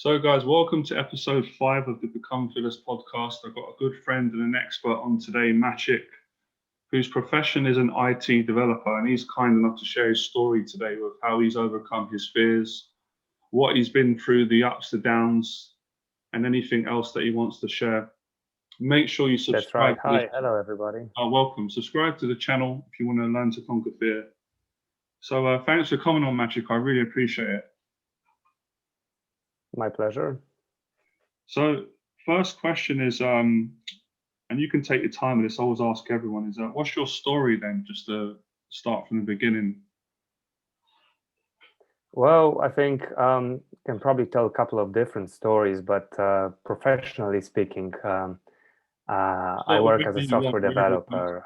So, guys, welcome to episode 5 of the Become Fearless podcast. I've got a good friend and an expert on today, Maciek, whose profession is an IT developer, and he's kind enough to share his story today with how he's overcome his fears, what he's been through, the ups, the downs, and anything else that he wants to share. Make sure you That's subscribe right. to this. Hi, hello everybody. Welcome. Subscribe to the channel if you want to learn to conquer fear. So, thanks for coming on, Maciek. I really appreciate it. My pleasure. So, first question is, and you can take your time with this. I always ask everyone: is what's your story then? Just to start from the beginning. Well, I think can probably tell a couple of different stories, but professionally speaking, I Start with work as a whatever you want, software whatever comes. developer.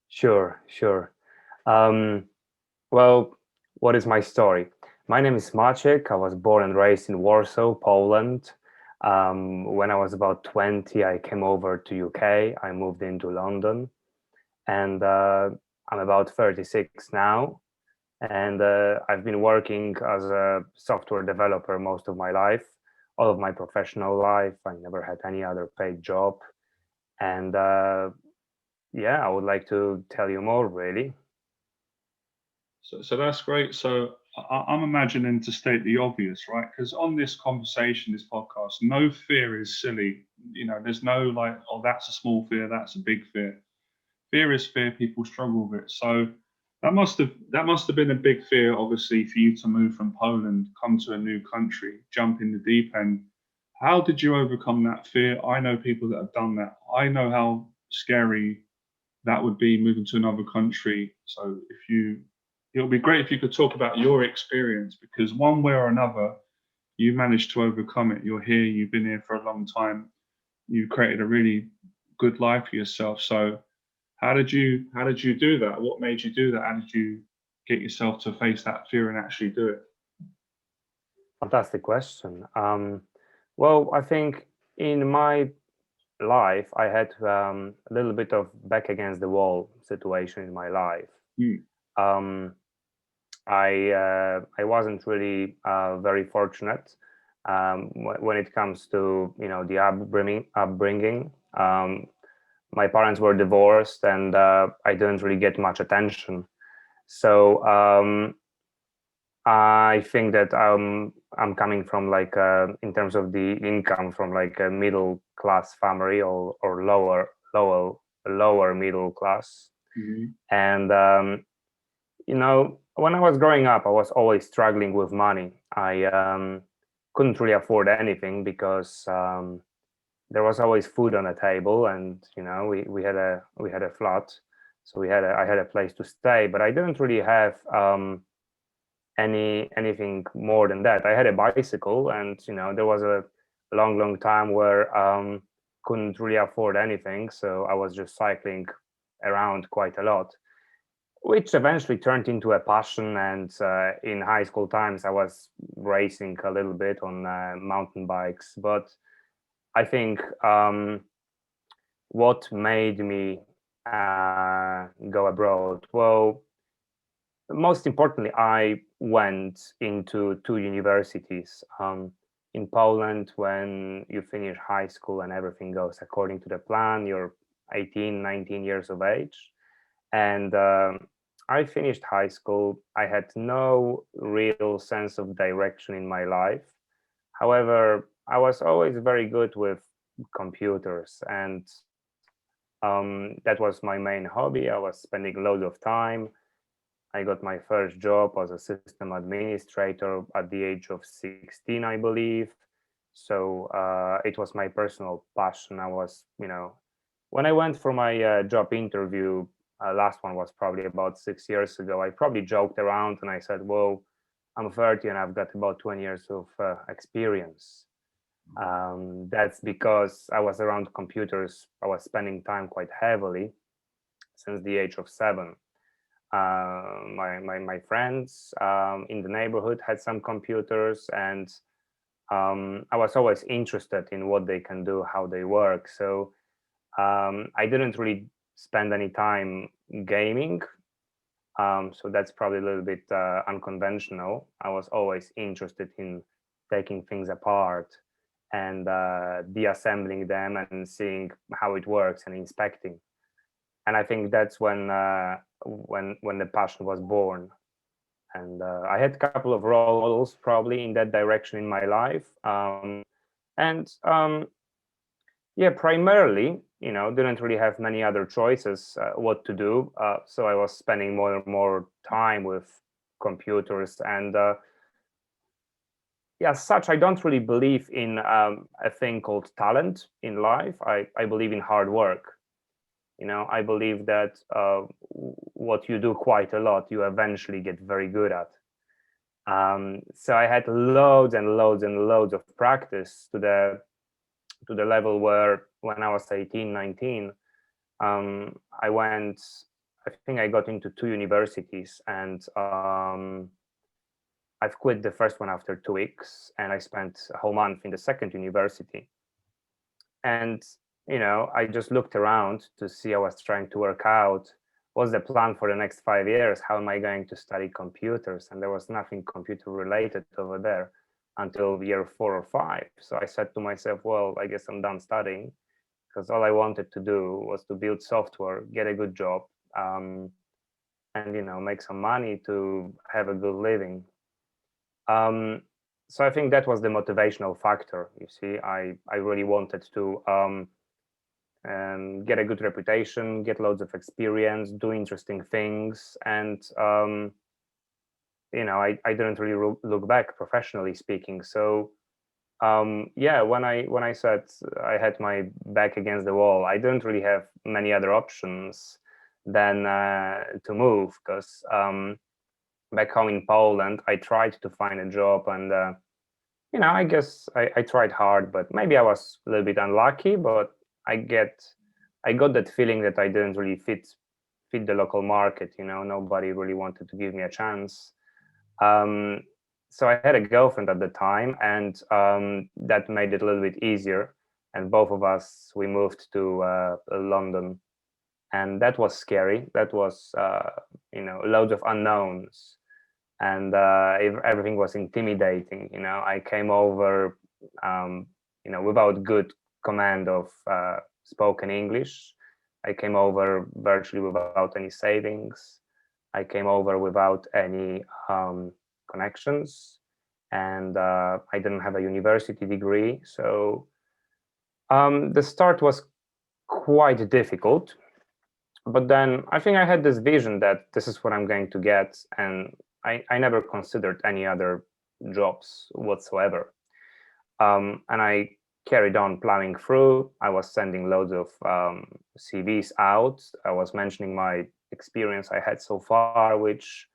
Sure. Um, well, what is my story? My name is Maciek. I was born and raised in Warsaw, Poland. When I was about 20, I came over to UK. I moved into London, and I'm about 36 now. And I've been working as a software developer most of my life, all of my professional life. I never had any other paid job. And yeah, I would like to tell you more, really. So that's great. So I'm imagining to state the obvious, right? Because on this conversation, this podcast, no fear is silly. You know, there's no like, oh, that's a small fear, that's a big fear. Fear is fear. People struggle with it. So that must have been a big fear, obviously, for you to move from Poland, come to a new country, jump in the deep end. How did you overcome that fear? I know people that have done that. I know how scary that would be moving to another country. So it would be great if you could talk about your experience because one way or another, you managed to overcome it. You're here. You've been here for a long time. You created a really good life for yourself. So how did you do that? What made you do that? How did you get yourself to face that fear and actually do it? Fantastic question. Well, I think in my life, I had a little bit of back against the wall situation in my life. Mm, Um, I wasn't really very fortunate when it comes to the upbringing. My parents were divorced, and I didn't really get much attention. So I think that I'm coming from like in terms of the income from like a middle class family or lower middle class, mhm. and when I was growing up, I was always struggling with money. I couldn't really afford anything because there was always food on the table, and we had a flat, so I had a place to stay, but I didn't really have anything more than that. I had a bicycle, and there was a long time where couldn't really afford anything, so I was just cycling around quite a lot, which eventually turned into a passion. And in high school times, I was racing a little bit on mountain bikes. But I think what made me go abroad, well, most importantly, I went into two universities. In Poland, when you finish high school and everything goes according to the plan, you're 18, 19 years of age. And I finished high school. I had no real sense of direction in my life. However, I was always very good with computers, and that was my main hobby. I was spending loads of time. I got my first job as a system administrator at the age of 16, I believe. So it was my personal passion. When I went for my job interview, last one was probably about 6 years ago. I probably joked around and I said, "Well, I'm 30 and I've got about 20 years of experience." That's because I was around computers. I was spending time quite heavily since the age of 7. My friends in the neighborhood had some computers, and I was always interested in what they can do, how they work. So I didn't really spend any time gaming. So that's probably a little bit unconventional. I was always interested in taking things apart and deassembling them and seeing how it works and inspecting. And I think that's when the passion was born. And I had a couple of role models probably in that direction in my life. And yeah, primarily, didn't really have many other choices what to do. So I was spending more and more time with computers. And yeah, as such, I don't really believe in a thing called talent in life. I believe in hard work. I believe that what you do quite a lot, you eventually get very good at. So I had loads and loads and loads of practice to the level where when I was 18, 19, I think I got into 2 universities, and I've quit the first one after 2 weeks, and I spent a whole month in the second university. And, I just looked around to see. I was trying to work out what's the plan for the next 5 years. How am I going to study computers? And there was nothing computer related over there until year 4 or 5. So I said to myself, well, I guess I'm done studying, because all I wanted to do was to build software, get a good job, and make some money to have a good living. So I think that was the motivational factor. You see, I really wanted to get a good reputation, get loads of experience, do interesting things, and I didn't really look back, professionally speaking. So yeah, when I said I had my back against the wall, I didn't really have many other options than to move, because back home in Poland, I tried to find a job, and I guess I tried hard, but maybe I was a little bit unlucky. But I got that feeling that I didn't really fit the local market. Nobody really wanted to give me a chance. So I had a girlfriend at the time, and that made it a little bit easier. And both of us, we moved to London, and that was scary. That was loads of unknowns, and everything was intimidating. I came over without good command of spoken English. I came over virtually without any savings. I came over without any connections, and I didn't have a university degree. So the start was quite difficult. But then I think I had this vision that this is what I'm going to get, and I never considered any other jobs whatsoever. And I carried on plowing through. I was sending loads of CVs out. I was mentioning my experience I had so far, which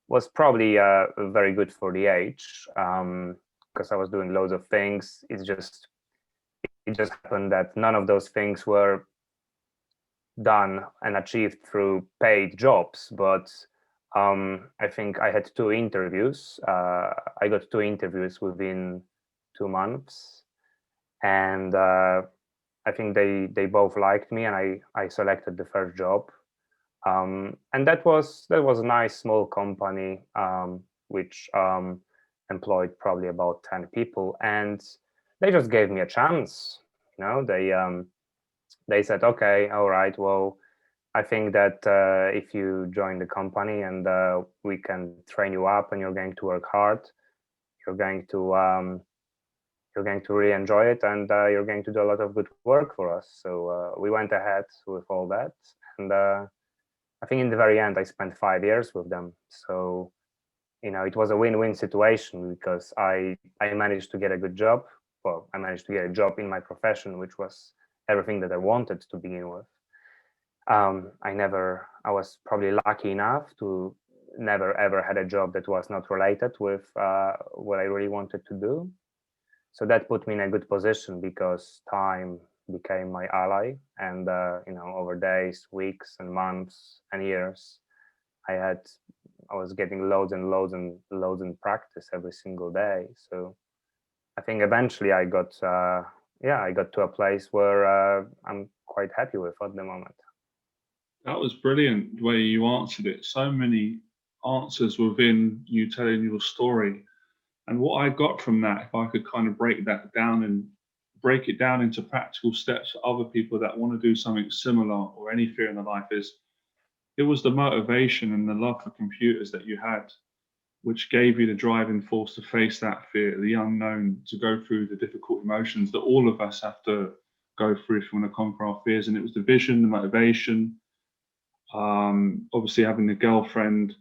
was probably very good for the age, because I was doing loads of things. It just happened that none of those things were done and achieved through paid jobs. But I think I had 2 interviews. I got 2 interviews within 2 months, and I think they both liked me, and I selected the first job. And that was a nice small company, which employed probably about 10 people, and they just gave me a chance. They said, okay, all right, well, I think that if you join the company, and we can train you up, and you're going to work hard, you're going to really enjoy it, and you're going to do a lot of good work for us. So we went ahead with all that, and I think in the very end, I spent 5 years with them. So it was a win-win situation, because I managed to get a good job. Well, I managed to get a job in my profession, which was everything that I wanted to begin with. I was probably lucky enough to never ever had a job that was not related with what I really wanted to do. So that put me in a good position, because time became my ally, and over days, weeks, and months, and years, I was getting loads and loads and loads in practice every single day. So I think eventually I got to a place where I'm quite happy with at the moment. That was brilliant the way you answered it. So many answers within you telling your story. And what I got from that, if I could kind of break it down into practical steps for other people that want to do something similar or any fear in their life, is it was the motivation and the love for computers that you had, which gave you the driving force to face that fear, the unknown, to go through the difficult emotions that all of us have to go through if we want to conquer our fears. And it was the vision, the motivation, obviously having the girlfriend.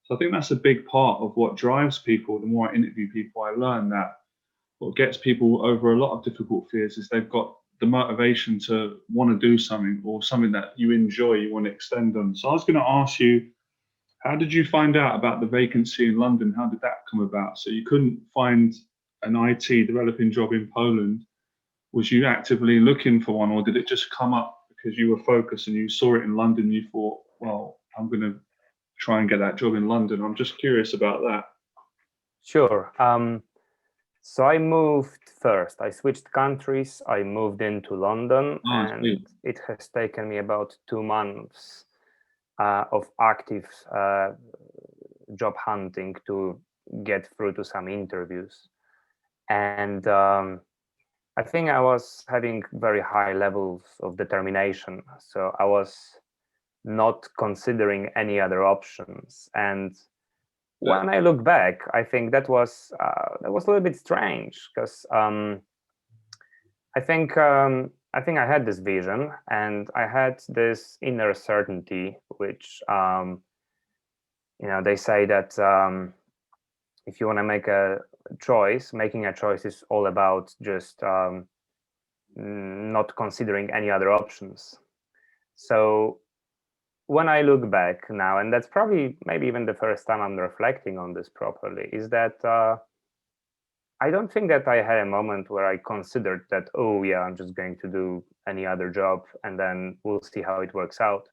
So I think that's a big part of what drives people. The more I interview people, I learn that what gets people over a lot of difficult fears is they've got the motivation to want to do something, or something that you enjoy, you want to extend on. So I was going to ask you, how did you find out about the vacancy in London? How did that come about? So you couldn't find an IT developing job in Poland. Was you actively looking for one, or did it just come up because you were focused and you saw it in London? You thought, well, I'm going to try and get that job in London. I'm just curious about that. Sure. So I moved first. I switched countries. I moved into London, and it has taken me about 2 months of active job hunting to get through to some interviews. And I think I was having very high levels of determination. So I was not considering any other options. And when I look back, I think that was a little bit strange, because I think I had this vision and I had this inner certainty, which they say that if you want to make a choice, making a choice is all about just not considering any other options. So when I look back now, and that's probably maybe even the first time I'm reflecting on this properly, is that I don't think that I had a moment where I considered that, oh yeah, I'm just going to do any other job and then we'll see how it works out.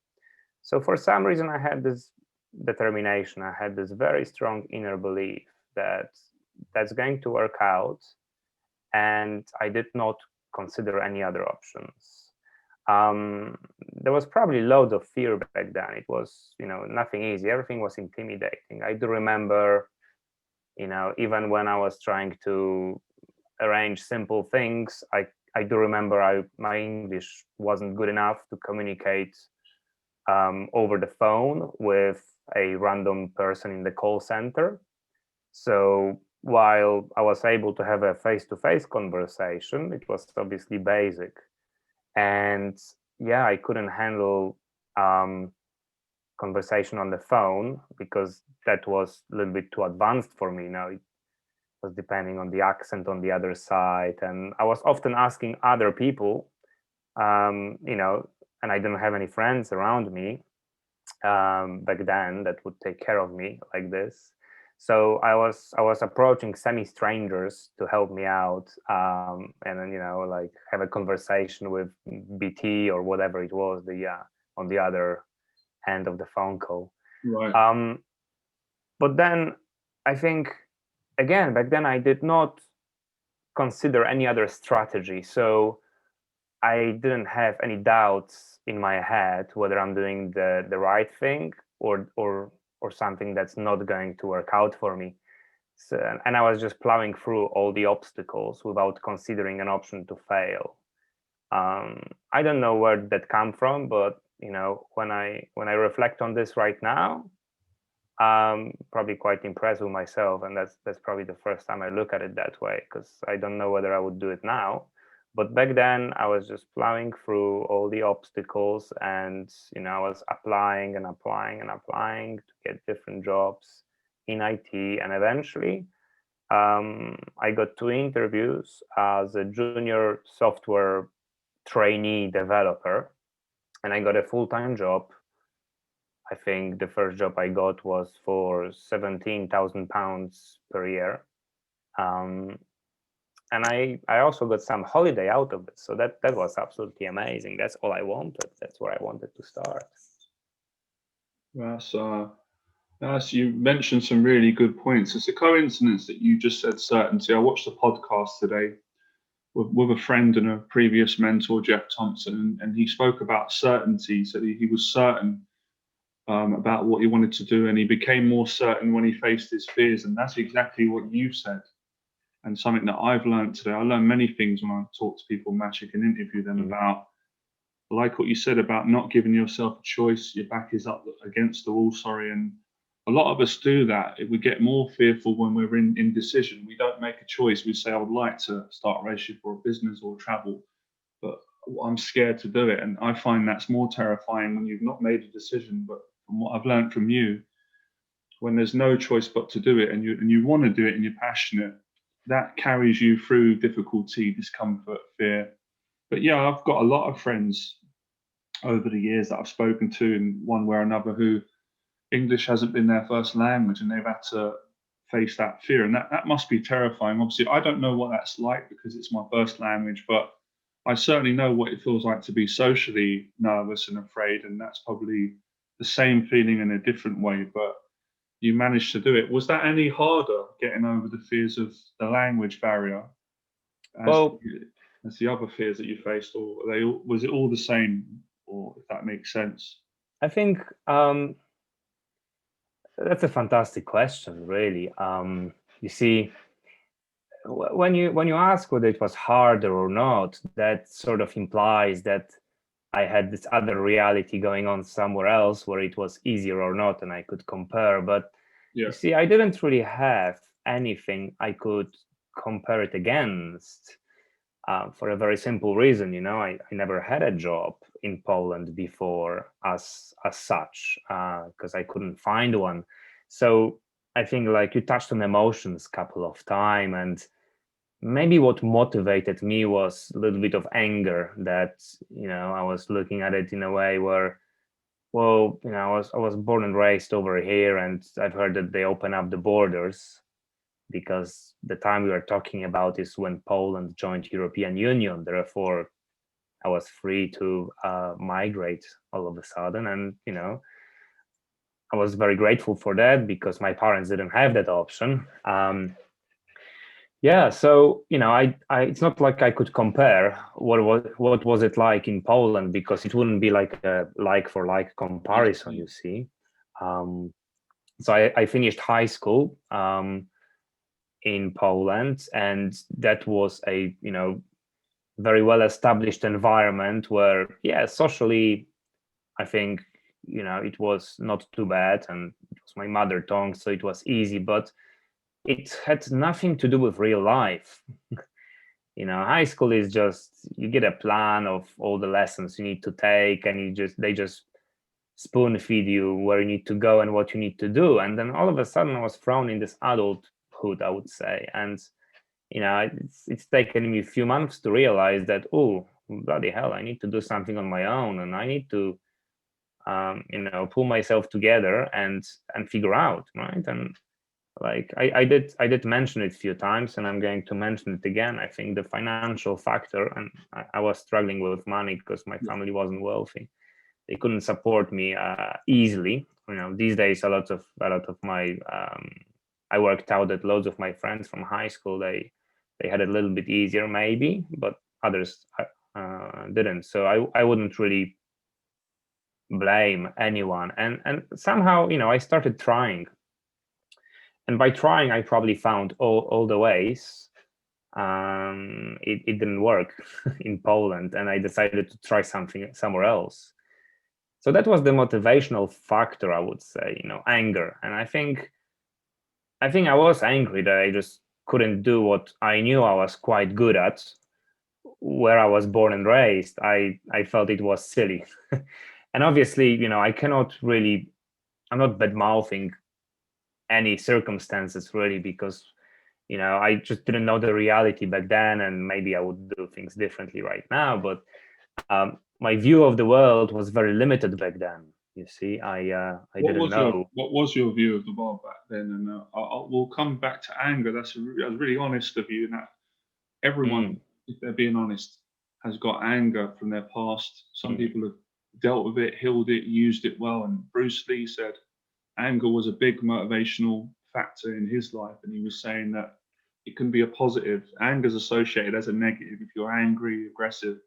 So for some reason, I had this determination. I had this very strong inner belief that that's going to work out, and I did not consider any other options. There was probably loads of fear back then. It was, nothing easy. Everything was intimidating. I do remember, even when I was trying to arrange simple things, I do remember my English wasn't good enough to communicate over the phone with a random person in the call center. So while I was able to have a face-to-face conversation, it was obviously basic. And yeah, I couldn't handle conversation on the phone because that was a little bit too advanced for me. It was depending on the accent on the other side. And I was often asking other people, and I didn't have any friends around me back then that would take care of me like this. So I was approaching semi-strangers to help me out, and then like have a conversation with BT or whatever it was, on the other end of the phone call. Right. But then I think, again, back then I did not consider any other strategy. So I didn't have any doubts in my head whether I'm doing the right thing or something that's not going to work out for me. So, and I was just plowing through all the obstacles without considering an option to fail. I don't know where that come from, but when I reflect on this right now, I'm probably quite impressed with myself, and that's probably the first time I look at it that way, because I don't know whether I would do it now. But back then, I was just plowing through all the obstacles, and I was applying and applying and applying to get different jobs in IT, and eventually, I got 2 interviews as a junior software trainee developer, and I got a full-time job. I think the first job I got was for £17,000 per year. And I also got some holiday out of it. So that was absolutely amazing. That's all I wanted. That's where I wanted to start. That's you mentioned some really good points. It's a coincidence that you just said certainty. I watched a podcast today with a friend and a previous mentor, Jeff Thompson, and he spoke about certainty. So he was certain about what he wanted to do, and he became more certain when he faced his fears. And that's exactly what you said. And something that I've learned today, I learn many things when I talk to people, Maciek, and interview them about, like what you said about not giving yourself a choice. Your back is up against the wall, sorry. And a lot of us do that. We get more fearful when we're in indecision. We don't make a choice. We say, I would like to start a relationship or a business or travel, but I'm scared to do it. And I find that's more terrifying when you've not made a decision. But from what I've learned from you, when there's no choice but to do it, and you want to do it and you're passionate, that carries you through difficulty, discomfort, fear. But yeah, I've got a lot of friends over the years that I've spoken to in one way or another who English hasn't been their first language, and they've had to face that fear. And that must be terrifying. Obviously, I don't know what that's like because it's my first language, but I certainly know what it feels like to be socially nervous and afraid. And that's probably the same feeling in a different way, but you managed to do it. Was that any harder getting over the fears of the language barrier Well, as the other fears that you faced, or was it all the same, or if that makes sense? I think that's a fantastic question, really. You see, when you ask whether it was harder or not, that sort of implies that I had this other reality going on somewhere else where it was easier or not, and I could compare. But Yeah. you see, I didn't really have anything I could compare it against, for a very simple reason. I never had a job in Poland before as such, because I couldn't find one. So I think, like, you touched on emotions a couple of times, and maybe what motivated me was a little bit of anger that I was looking at it in a way where, well, I was born and raised over here, and I've heard that they open up the borders, because the time we are talking about is when Poland joined European Union. Therefore, I was free to migrate all of a sudden, and I was very grateful for that because my parents didn't have that option. Yeah, so it's not like I could compare what was it like in Poland, because it wouldn't be like a like for like comparison, you see. So I finished high school in Poland, and that was a very well established environment where, yeah, socially, I think it was not too bad, and it was my mother tongue, so it was easy, but it had nothing to do with real life. High school is just, you get a plan of all the lessons you need to take, and they just spoon feed you where you need to go and what you need to do. And then all of a sudden I was thrown in this adulthood, I would say. And it's taken me a few months to realize that, oh, bloody hell, I need to do something on my own, and I need to pull myself together and figure out, right? And like I did mention it a few times, and I'm going to mention it again. I think the financial factor, and I was struggling with money because my family wasn't wealthy. They couldn't support me easily. These days a lot of my I worked out that loads of my friends from high school, they had it a little bit easier maybe, but others didn't. So I wouldn't really blame anyone. And somehow I started trying. And by trying, I probably found all the ways. It didn't work in Poland, and I decided to try something somewhere else. So that was the motivational factor, I would say, anger. And I think I was angry that I just couldn't do what I knew I was quite good at, where I was born and raised. I felt it was silly. And obviously, I'm not bad mouthing any circumstances really, because I just didn't know the reality back then, and maybe I would do things differently right now. But my view of the world was very limited back then. You see, I didn't know. What was your view of the world back then? And we'll come back to anger. That's really honest of you. And that everyone, if they're being honest, has got anger from their past. Some people have dealt with it, healed it, used it well. And Bruce Lee said anger was a big motivational factor in his life, and he was saying that it can be a positive. Anger is associated as a negative if you're angry, aggressive.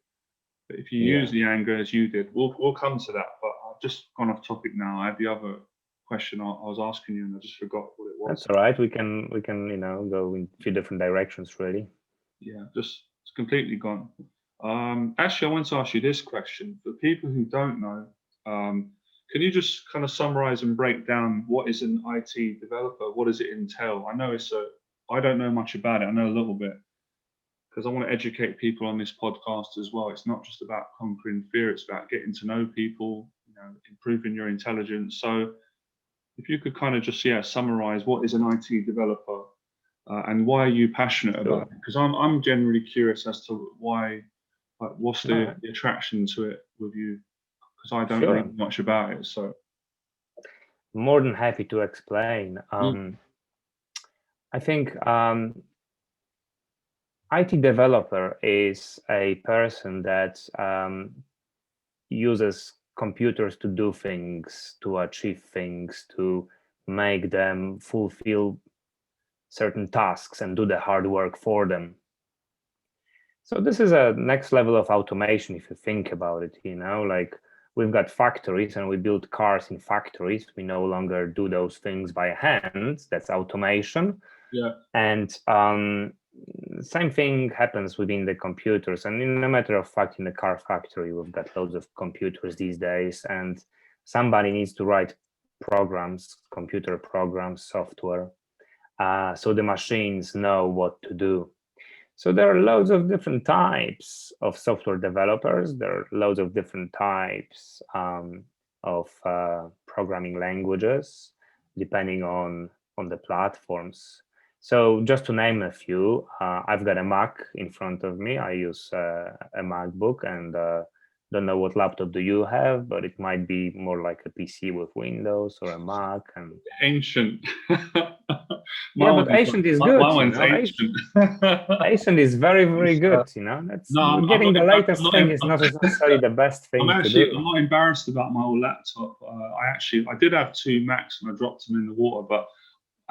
But if you use the anger as you did, we'll come to that. But I've just gone off topic now. I had the other question I was asking you, and I just forgot what it was. That's all right. We can go in a few different directions, really. Yeah, just it's completely gone. Actually, I want to ask you this question. For people who don't know, can you just kind of summarize and break down what is an IT developer? What does it entail? I don't know much about it. I know a little bit because I want to educate people on this podcast as well. It's not just about conquering fear; it's about getting to know people, improving your intelligence. So, if you could kind of just summarize what is an IT developer and why are you passionate about it? Because I'm generally curious as to why, like, what's the attraction to it with you? Because I don't know much about it. So more than happy to explain. I think IT developer is a person that uses computers to do things, to achieve things, to make them fulfill certain tasks and do the hard work for them. So this is a next level of automation if you think about it, like we've got factories and we build cars in factories. We no longer do those things by hand. That's automation. yeah. And same thing happens within the computers. And in a matter of fact, in the car factory, we've got loads of computers these days, and somebody needs to write programs, computer programs, software, so the machines know what to do. So there are loads of different types of software developers. There are loads of different types of programming languages, depending on the platforms. So just to name a few, I've got a Mac in front of me. I use a MacBook, and don't know what laptop do you have, but it might be more like a PC with Windows or a Mac. And Ancient. yeah, but ancient is good. My one's ancient. Ancient is very, very good. That's getting the latest thing is not necessarily the best thing to do. I'm not embarrassed about my old laptop. I did have two Macs and I dropped them in the water, but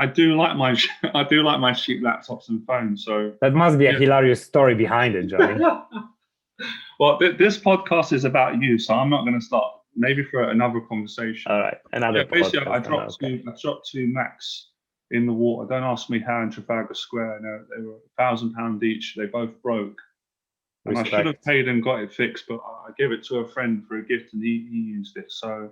I do like my cheap laptops and phones. So that must be a hilarious story behind it, Johnny. Well, this podcast is about you, so I'm not going to start. Maybe for another conversation. All right, another. Basically, I dropped two Macs in the water. Don't ask me how in Trafalgar Square. No, they were £1,000 each. They both broke. And I should have paid and got it fixed, but I gave it to a friend for a gift, and he used it. So,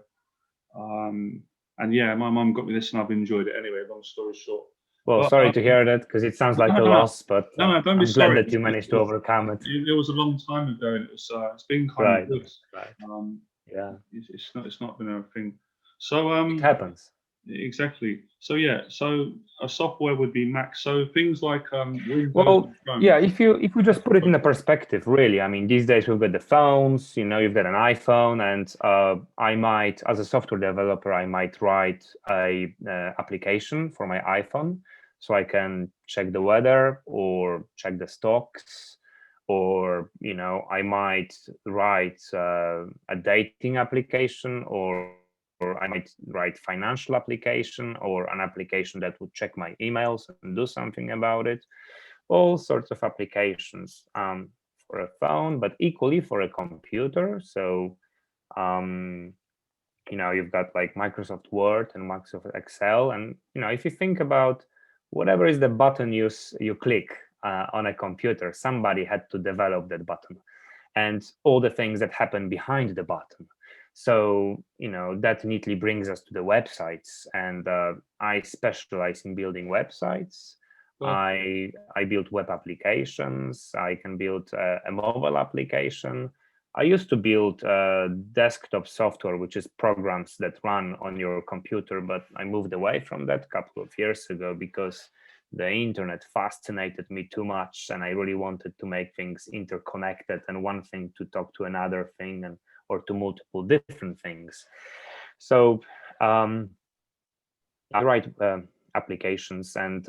and yeah, my mum got me this, and I've enjoyed it anyway. Long story short. Well, sorry to hear that, because it sounds like a loss, but don't be I'm sorry. glad that you managed to overcome it. It was a long time ago, and it's been kind of good. Right. Yeah, it's not been a thing. So it happens. Exactly. So yeah, so a software would be Mac. So things like Windows. Well, yeah, if we just put it in a perspective, really, I mean, these days we've got the phones. You've got an iPhone, and I might, as a software developer, I might write a application for my iPhone, so I can check the weather or check the stocks, or I might write a dating application, or I might write financial application, or an application that would check my emails and do something about it. All sorts of applications for a phone, but equally for a computer. So you've got like Microsoft Word and Microsoft Excel, and if you think about whatever is the button you click on a computer, somebody had to develop that button and all the things that happen behind the button. So that neatly brings us to the websites, and I specialize in building websites. I build web applications. I can build a mobile application. I used to build desktop software, which is programs that run on your computer, but I moved away from that a couple of years ago because the internet fascinated me too much, and I really wanted to make things interconnected and one thing to talk to another thing, or to multiple different things. So I write applications, and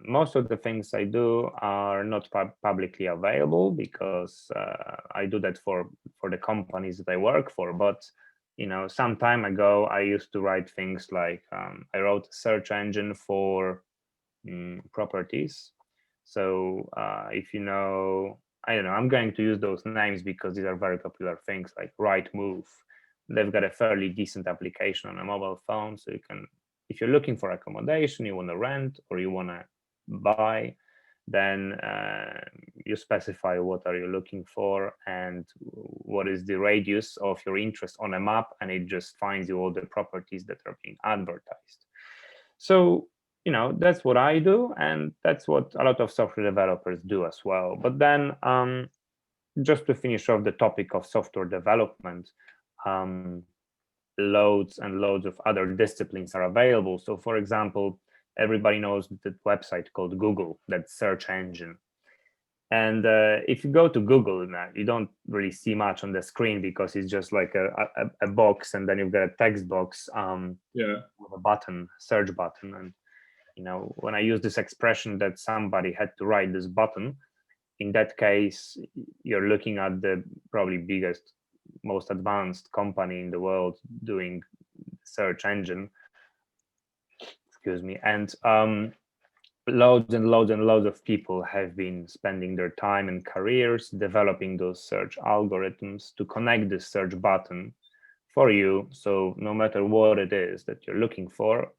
most of the things I do are not publicly available because I do that for the companies that I work for. But some time ago, I used to write things like I wrote a search engine for properties. So if I don't know, I'm going to use those names because these are very popular things, like Rightmove. They've got a fairly decent application on a mobile phone, so you If you're looking for accommodation, you want to rent or you want to buy, then you specify what are you looking for and what is the radius of your interest on a map, and it just finds you all the properties that are being advertised. So, that's what I do, and that's what a lot of software developers do as well. But then, just to finish off the topic of software development, loads and loads of other disciplines are available. So, for example, everybody knows that website called Google, that search engine. And if you go to Google now, you don't really see much on the screen because it's just like a box, and then you've got a text box with a button, search button. And when I use this expression that somebody had to write this button, in that case, you're looking at the probably biggest, most advanced company in the world doing search engine. Excuse me. And loads and loads and loads of people have been spending their time and careers developing those search algorithms to connect this search button for you. So no matter what it is that you're looking for,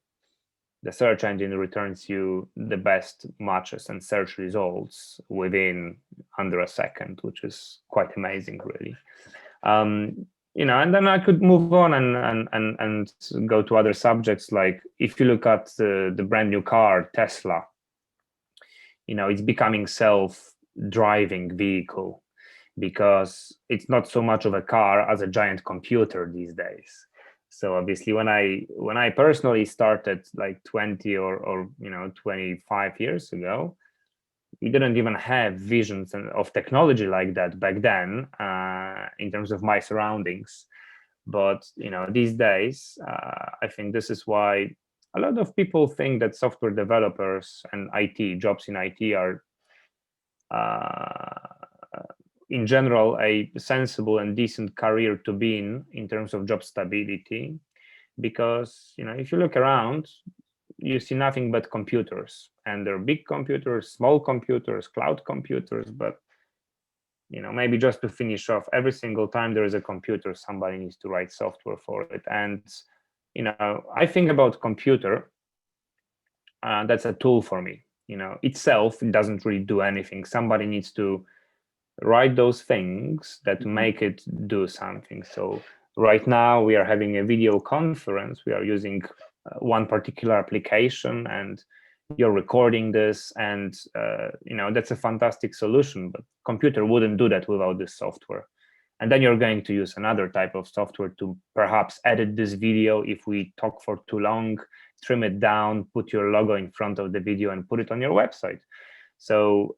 the search engine returns you the best matches and search results within under a second, which is quite amazing, really. And then I could move on and go to other subjects. Like if you look at the brand new car, Tesla, it's becoming self-driving vehicle because it's not so much of a car as a giant computer these days. So obviously, when I personally started like 20 or 25 years ago, we didn't even have visions of technology like that back then in terms of my surroundings. But these days, I think this is why a lot of people think that software developers and IT jobs in IT are in general a sensible and decent career to be in terms of job stability, because if you look around, you see nothing but computers, and they're big computers, small computers, cloud computers. But maybe just to finish off, every single time there is a computer, somebody needs to write software for it. And I think about computer, that's a tool for me. Itself, it doesn't really do anything. Somebody needs to write those things that make it do something. So right now we are having a video conference. We are using one particular application, and you're recording this, and that's a fantastic solution. But computer wouldn't do that without this software. And then you're going to use another type of software to perhaps edit this video if we talk for too long, trim it down, put your logo in front of the video, and put it on your website. So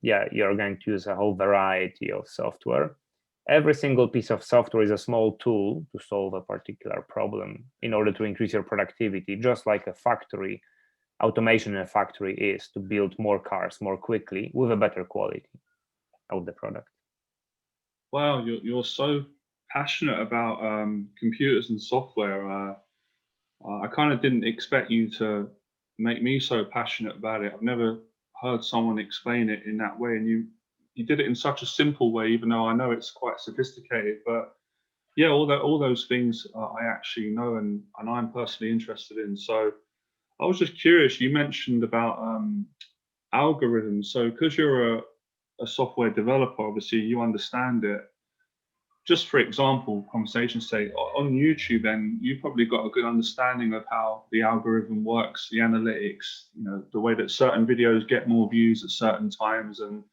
you're going to use a whole variety of software. Every single piece of software is a small tool to solve a particular problem in order to increase your productivity, just like a factory. Automation in a factory is to build more cars more quickly with a better quality of the product. Wow, you're so passionate about computers and software. I kind of didn't expect you to make me so passionate about it. I've never heard someone explain it in that way, and you did it in such a simple way, even though I know it's quite sophisticated. But yeah, all those things I actually know and I'm personally interested in. So I was just curious. You mentioned about algorithms. So because you're a software developer, obviously you understand it. Just for example, conversation's sake, on YouTube, then you've probably got a good understanding of how the algorithm works, the analytics, the way that certain videos get more views at certain times. And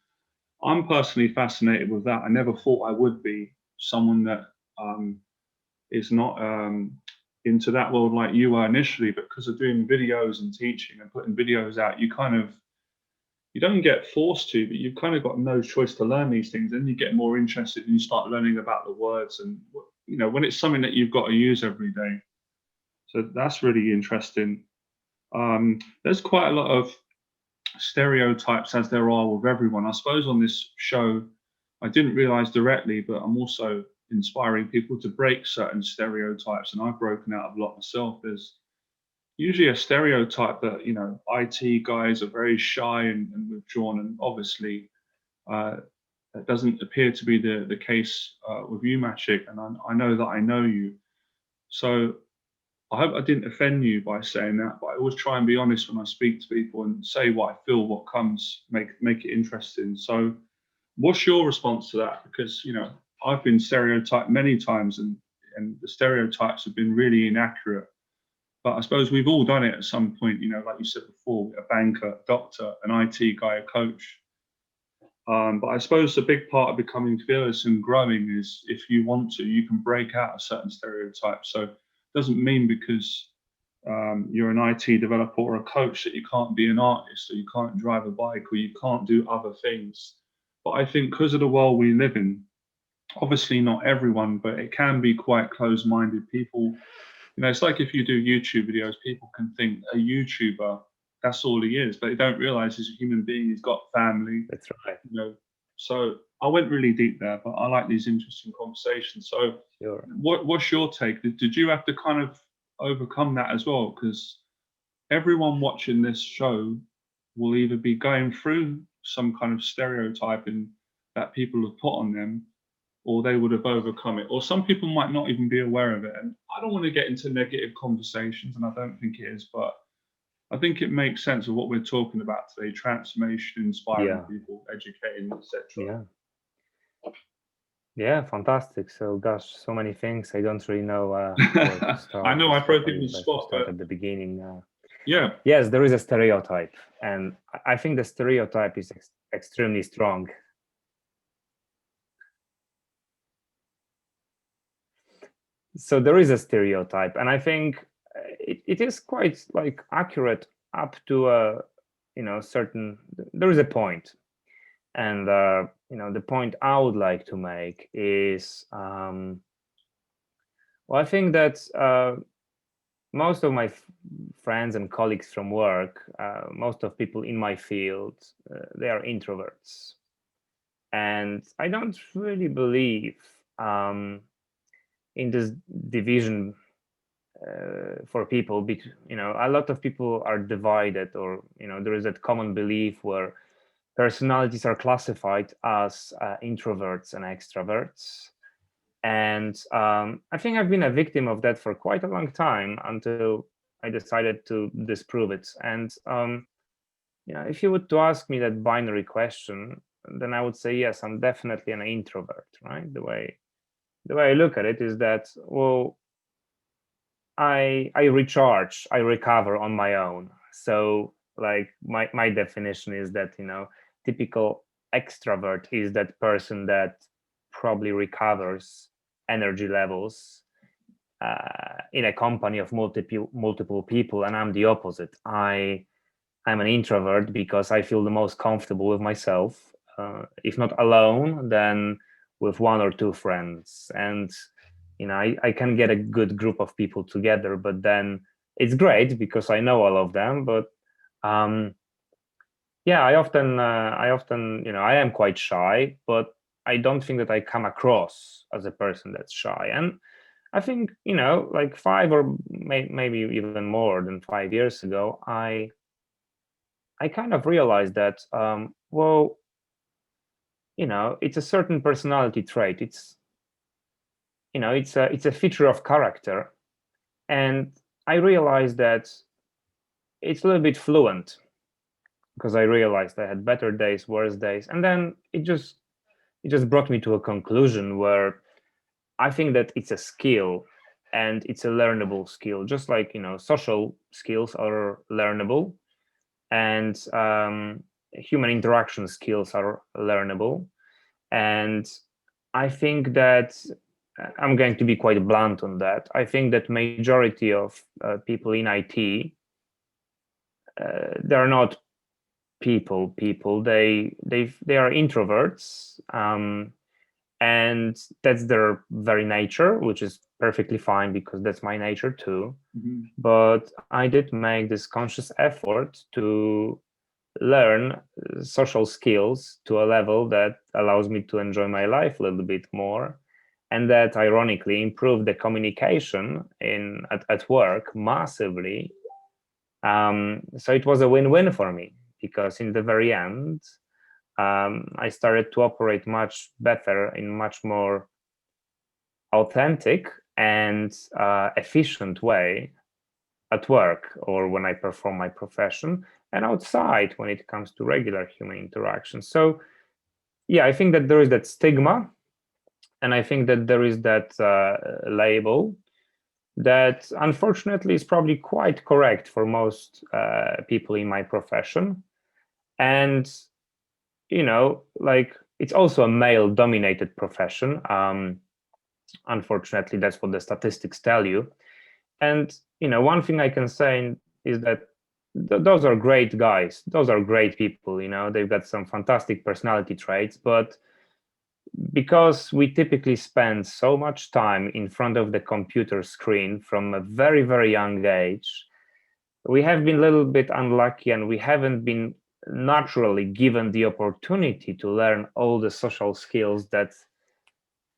I'm personally fascinated with that. I never thought I would be someone that is not into that world like you were initially, but because of doing videos and teaching and putting videos out, you don't get forced to, but you've kind of got no choice to learn these things. Then you get more interested and you start learning about the words, and when it's something that you've got to use every day. So that's really interesting. There's quite a lot of stereotypes, as there are with everyone. I suppose on this show, I didn't realize directly, but I'm also inspiring people to break certain stereotypes, and I've broken out a lot myself. There's usually a stereotype that IT guys are very shy and withdrawn, and obviously that doesn't appear to be the case with you, Maciek, and I know that I know you. So I hope I didn't offend you by saying that, but I always try and be honest when I speak to people and say what I feel, what comes, make it interesting. So, what's your response to that? Because I've been stereotyped many times, and the stereotypes have been really inaccurate. But I suppose we've all done it at some point. Like you said before, a banker, doctor, an IT guy, a coach. But I suppose a big part of becoming fearless and growing is if you want to, you can break out of certain stereotypes. So it doesn't mean because you're an IT developer or a coach that you can't be an artist or you can't drive a bike or you can't do other things. But I think because of the world we live in, obviously not everyone, but it can be quite closed-minded. People, it's like if you do YouTube videos, people can think a YouTuber, that's all he is, but they don't realize he's a human being, he's got family. That's right. So I went really deep there, but I like these interesting conversations. So Sure. what's your take? Did you have to kind of overcome that as well? Because everyone watching this show will either be going through some kind of stereotyping that people have put on them, or they would have overcome it, or some people might not even be aware of it. And I don't want to get into negative conversations, and I don't think it is, but I think it makes sense of what we're talking about today: transformation, inspiring people, educating, etc. Yeah, fantastic. So, gosh, so many things. I don't really know where to start. I know I throw people on the spot, start but at the beginning. yeah. Yes, there is a stereotype, and I think the stereotype is extremely strong. So there is a stereotype, and I think it is quite like accurate up to a certain. There is a point, and the point I would like to make is, well, I think that most of my friends and colleagues from work, most of people in my field, they are introverts, and I don't really believe in this division for people. A lot of people are divided, or there is that common belief where personalities are classified as introverts and extroverts. And I think I've been a victim of that for quite a long time until I decided to disprove it. And if you were to ask me that binary question, then I would say yes, I'm definitely an introvert, right? The way I look at it is that, well, I recharge, I recover on my own. So like my definition is that, typical extrovert is that person that probably recovers energy levels in a company of multiple people, and I'm the opposite. I'm an introvert because I feel the most comfortable with myself, if not alone, then with one or two friends. And I can get a good group of people together, but then it's great because I know all of them. But yeah, I often I am quite shy, but I don't think that I come across as a person that's shy. And I think like 5 or maybe even more than 5 years ago, I kind of realized that well, it's a certain personality trait. It's a feature of character, and I realized that it's a little bit fluent, because I realized I had better days, worse days, and then it just brought me to a conclusion where I think that it's a skill, and it's a learnable skill, just like social skills are learnable, and human interaction skills are learnable. And I think that I'm going to be quite blunt on that. I think that majority of people in IT, they're not people. They are introverts, and that's their very nature, which is perfectly fine because that's my nature too. Mm-hmm. But I did make this conscious effort to learn social skills to a level that allows me to enjoy my life a little bit more, and that ironically improved the communication at work massively. So it was a win-win for me, because in the very end, I started to operate much better, in much more authentic and efficient way at work or when I perform my profession, and outside when it comes to regular human interaction. So yeah, I think that there is that stigma, and I think that there is that label that unfortunately is probably quite correct for most people in my profession. And, like, it's also a male dominated profession. Unfortunately, that's what the statistics tell you. And, one thing I can say is that those are great guys. Those are great people, they've got some fantastic personality traits, but because we typically spend so much time in front of the computer screen from a very, very young age, we have been a little bit unlucky, and we haven't been naturally given the opportunity to learn all the social skills that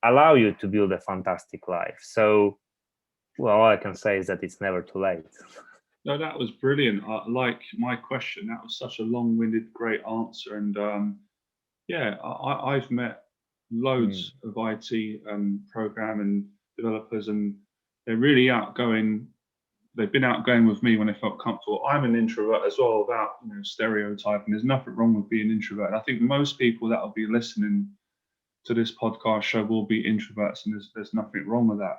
allow you to build a fantastic life. So, well, all I can say is that it's never too late. No, that was brilliant. Like my question, that was such a long-winded, great answer. And yeah, I've met loads of IT program and developers, and they're really outgoing. They've been outgoing with me when they felt comfortable. I'm an introvert as well, without stereotyping. There's nothing wrong with being introvert. I think most people that will be listening to this podcast show will be introverts, and there's nothing wrong with that.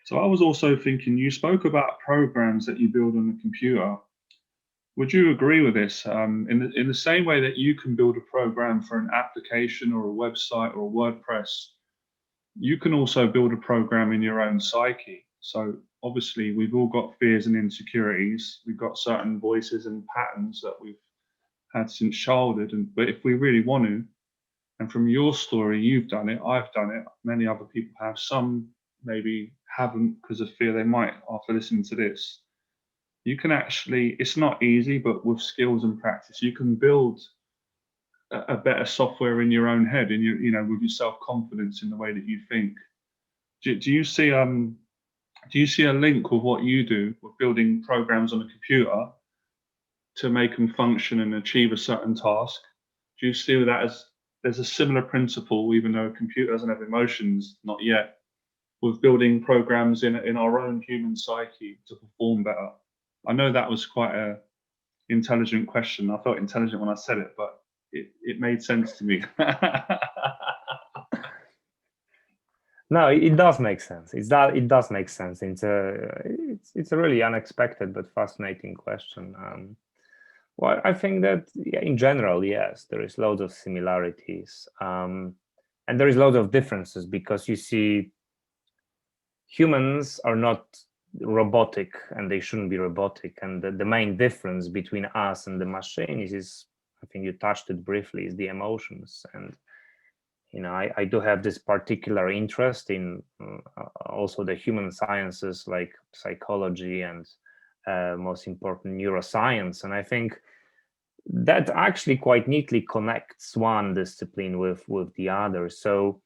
So I was also thinking, you spoke about programs that you build on the computer. Would you agree with this? In the same way that you can build a program for an application or a website or a WordPress, you can also build a program in your own psyche. So obviously, we've all got fears and insecurities. We've got certain voices and patterns that we've had since childhood. But if we really want to, and from your story, you've done it, I've done it, many other people have, some maybe haven't because of fear they might after listening to this. You can actually, it's not easy, but with skills and practice, you can build a better software in your own head, in your, with your self-confidence in the way that you think. Do you see a link with what you do with building programs on a computer to make them function and achieve a certain task? Do you see that as there's a similar principle, even though a computer doesn't have emotions, not yet, with building programs in our own human psyche to perform better? I know that was quite a intelligent question. I felt intelligent when I said it, but it made sense to me. No, it does make sense. It does make sense. It's a really unexpected but fascinating question. Well, I think that in general, yes, there is loads of similarities, and there is loads of differences, because you see, humans are not robotic, and they shouldn't be robotic. And the main difference between us and the machine is, I think you touched it briefly, is the emotions. And I do have this particular interest in also the human sciences, like psychology and most important, neuroscience. And I think that actually quite neatly connects one discipline with the other. So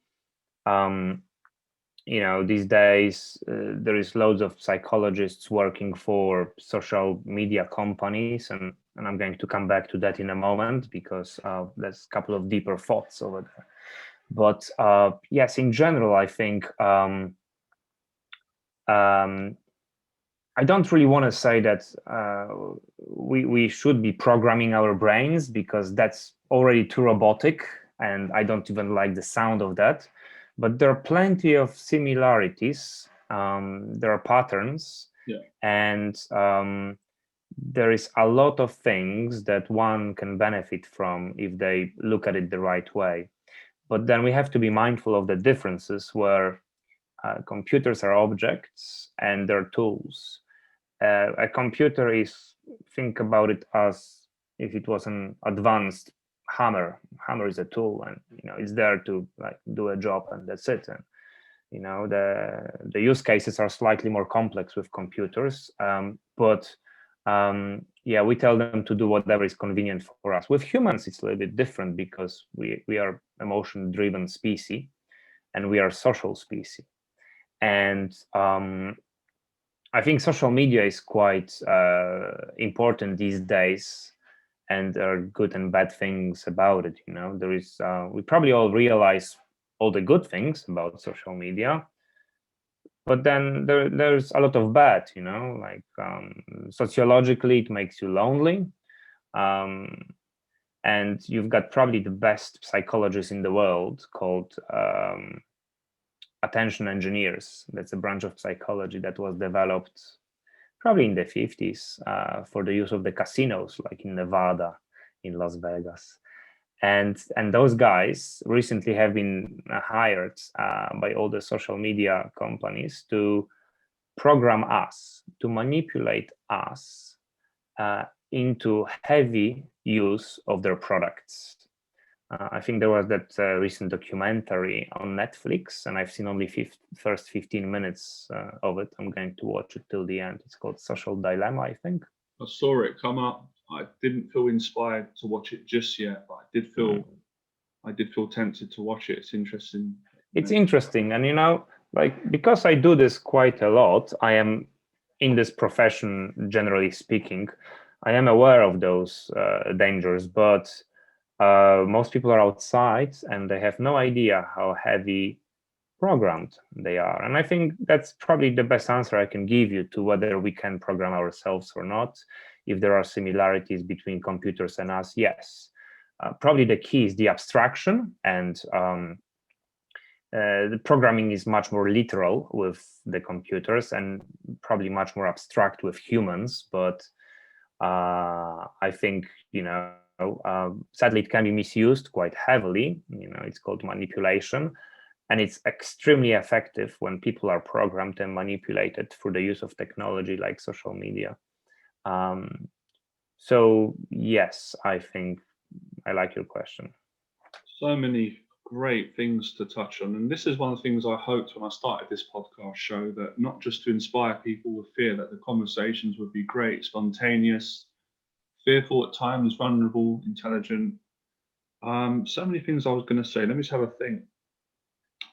these days there is loads of psychologists working for social media companies, and I'm going to come back to that in a moment, because there's a couple of deeper thoughts over there. But yes, in general, I think I don't really want to say that we should be programming our brains, because that's already too robotic, and I don't even like the sound of that. But there are plenty of similarities. There are patterns, and there is a lot of things that one can benefit from if they look at it the right way. But then we have to be mindful of the differences, where computers are objects and they're tools. A computer is, think about it as if it was an advanced hammer. Hammer is a tool, and it's there to do a job, and that's it. And the use cases are slightly more complex with computers, but yeah, we tell them to do whatever is convenient for us. With humans, it's a little bit different, because we are emotion-driven species, and we are social species. And I think social media is quite important these days, and there are good and bad things about it. There is we probably all realize all the good things about social media, but then there's a lot of bad, like sociologically it makes you lonely. And you've got probably the best psychologist in the world called attention engineers. That's a branch of psychology that was developed probably in the 50s for the use of the casinos, like in Nevada, in Las Vegas. And those guys recently have been hired by all the social media companies to program us, to manipulate us into heavy use of their products. I think there was that recent documentary on Netflix, and I've seen only first 15 minutes of it. I'm going to watch it till the end. It's called Social Dilemma, I think. I saw it come up. I didn't feel inspired to watch it just yet, but I did feel tempted to watch it. It's interesting. It's interesting, and like, because I do this quite a lot, I am in this profession, generally speaking, I am aware of those dangers, but most people are outside and they have no idea how heavy programmed they are. And I think that's probably the best answer I can give you to whether we can program ourselves or not. If there are similarities between computers and us, yes. Probably the key is the abstraction, and the programming is much more literal with the computers and probably much more abstract with humans. But I think, sadly, it can be misused quite heavily. It's called manipulation, and it's extremely effective when people are programmed and manipulated through the use of technology like social media. So yes, I think I like your question. So many great things to touch on, and this is one of the things I hoped when I started this podcast show, that not just to inspire people with fear, that the conversations would be great, spontaneous, fearful at times, vulnerable, intelligent. So many things I was going to say. Let me just have a think.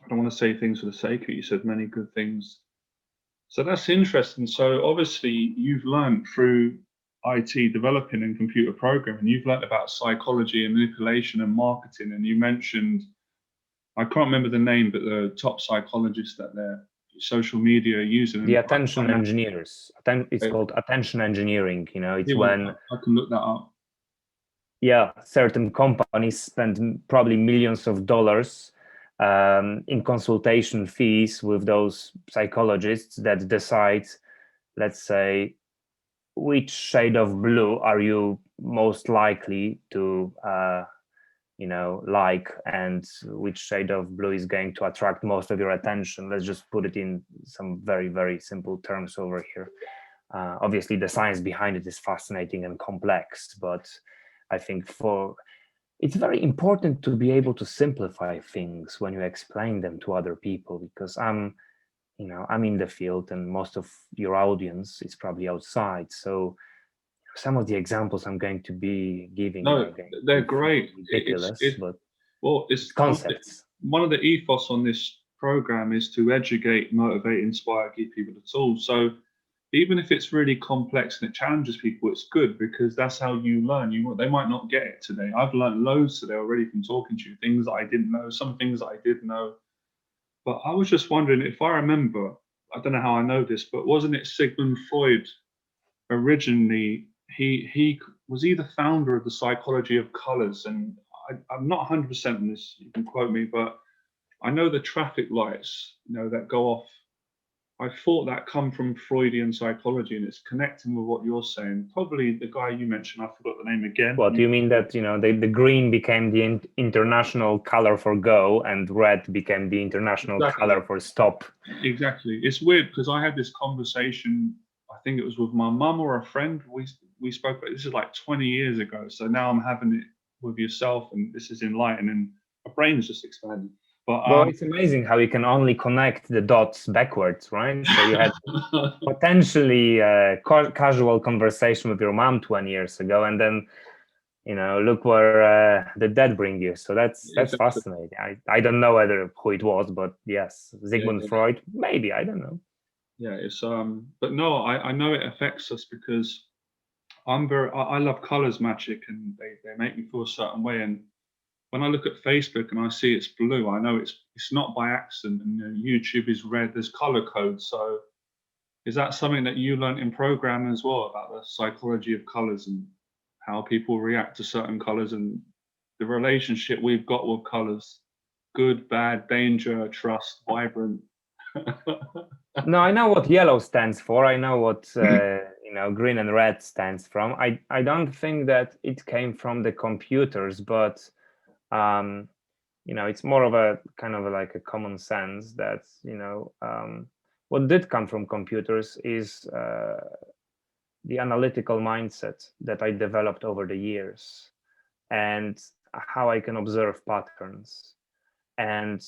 I don't want to say things for the sake of it. You said many good things. So that's interesting. So obviously you've learned through IT developing and computer programming, you've learned about psychology and manipulation and marketing. And you mentioned, I can't remember the name, but the top psychologist that their social media using. The attention engineers. It's called attention engineering. It's when I can look that up. Yeah, certain companies spend probably millions of dollars in consultation fees with those psychologists that decide, let's say, which shade of blue are you most likely to like, and which shade of blue is going to attract most of your attention. Let's just put it in some very, very simple terms over here. Obviously, the science behind it is fascinating and complex, but I think it's very important to be able to simplify things when you explain them to other people, because I'm in the field and most of your audience is probably outside. So some of the examples I'm going to be giving, they're great. Ridiculous, but it's concepts. One of the ethos on this program is to educate, motivate, inspire, give people the tools. So even if it's really complex and it challenges people, it's good, because that's how you learn. They might not get it today. I've learned loads today already from talking to you, things that I didn't know, some things that I did know. But I was just wondering, if I remember, I don't know how I know this, but wasn't it Sigmund Freud originally? He was he the founder of the psychology of colors, and I'm not 100% on this. You can quote me, but I know the traffic lights, that go off. I thought that come from Freudian psychology, and it's connecting with what you're saying. Probably the guy you mentioned, I forgot the name again. What do you mean that the green became the international color for go, and red became the international color for stop? Exactly. It's weird because I had this conversation. I think it was with my mum or a friend. We spoke about this is like 20 years ago. So now I'm having it with yourself, and this is enlightening. My brain's just expanded. But, well, it's amazing how you can only connect the dots backwards, right? So you had potentially a casual conversation with your mom 20 years ago, and then look where did that bring you. So that's fascinating. I don't know who it was, but yes, Sigmund Freud, maybe, I don't know. Yeah, it's but no, I know it affects us because I love colors, Maciek, and they make me feel a certain way. And when I look at Facebook and I see it's blue, I know it's not by accident. And YouTube is red. There's color code. So is that something that you learned in programming as well, about the psychology of colors and how people react to certain colors and the relationship we've got with colors? Good, bad, danger, trust, vibrant. No, I know what yellow stands for. I know what green and red stands from. I don't think that it came from the computers, but it's more of a kind of like a common sense that what did come from computers is the analytical mindset that I developed over the years, and how I can observe patterns. And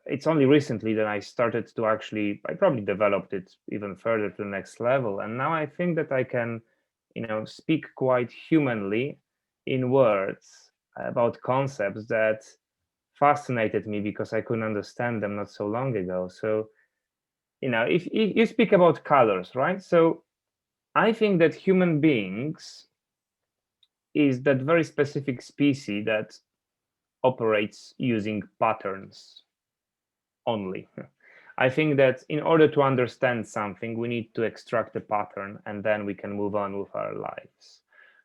it's only recently that I started to I probably developed it even further to the next level. And now I think that I can, speak quite humanly in words about concepts that fascinated me because I couldn't understand them not so long ago. So, if you speak about colors, right? So I think that human beings is that very specific species that operates using patterns only. I think that in order to understand something, we need to extract the pattern and then we can move on with our lives.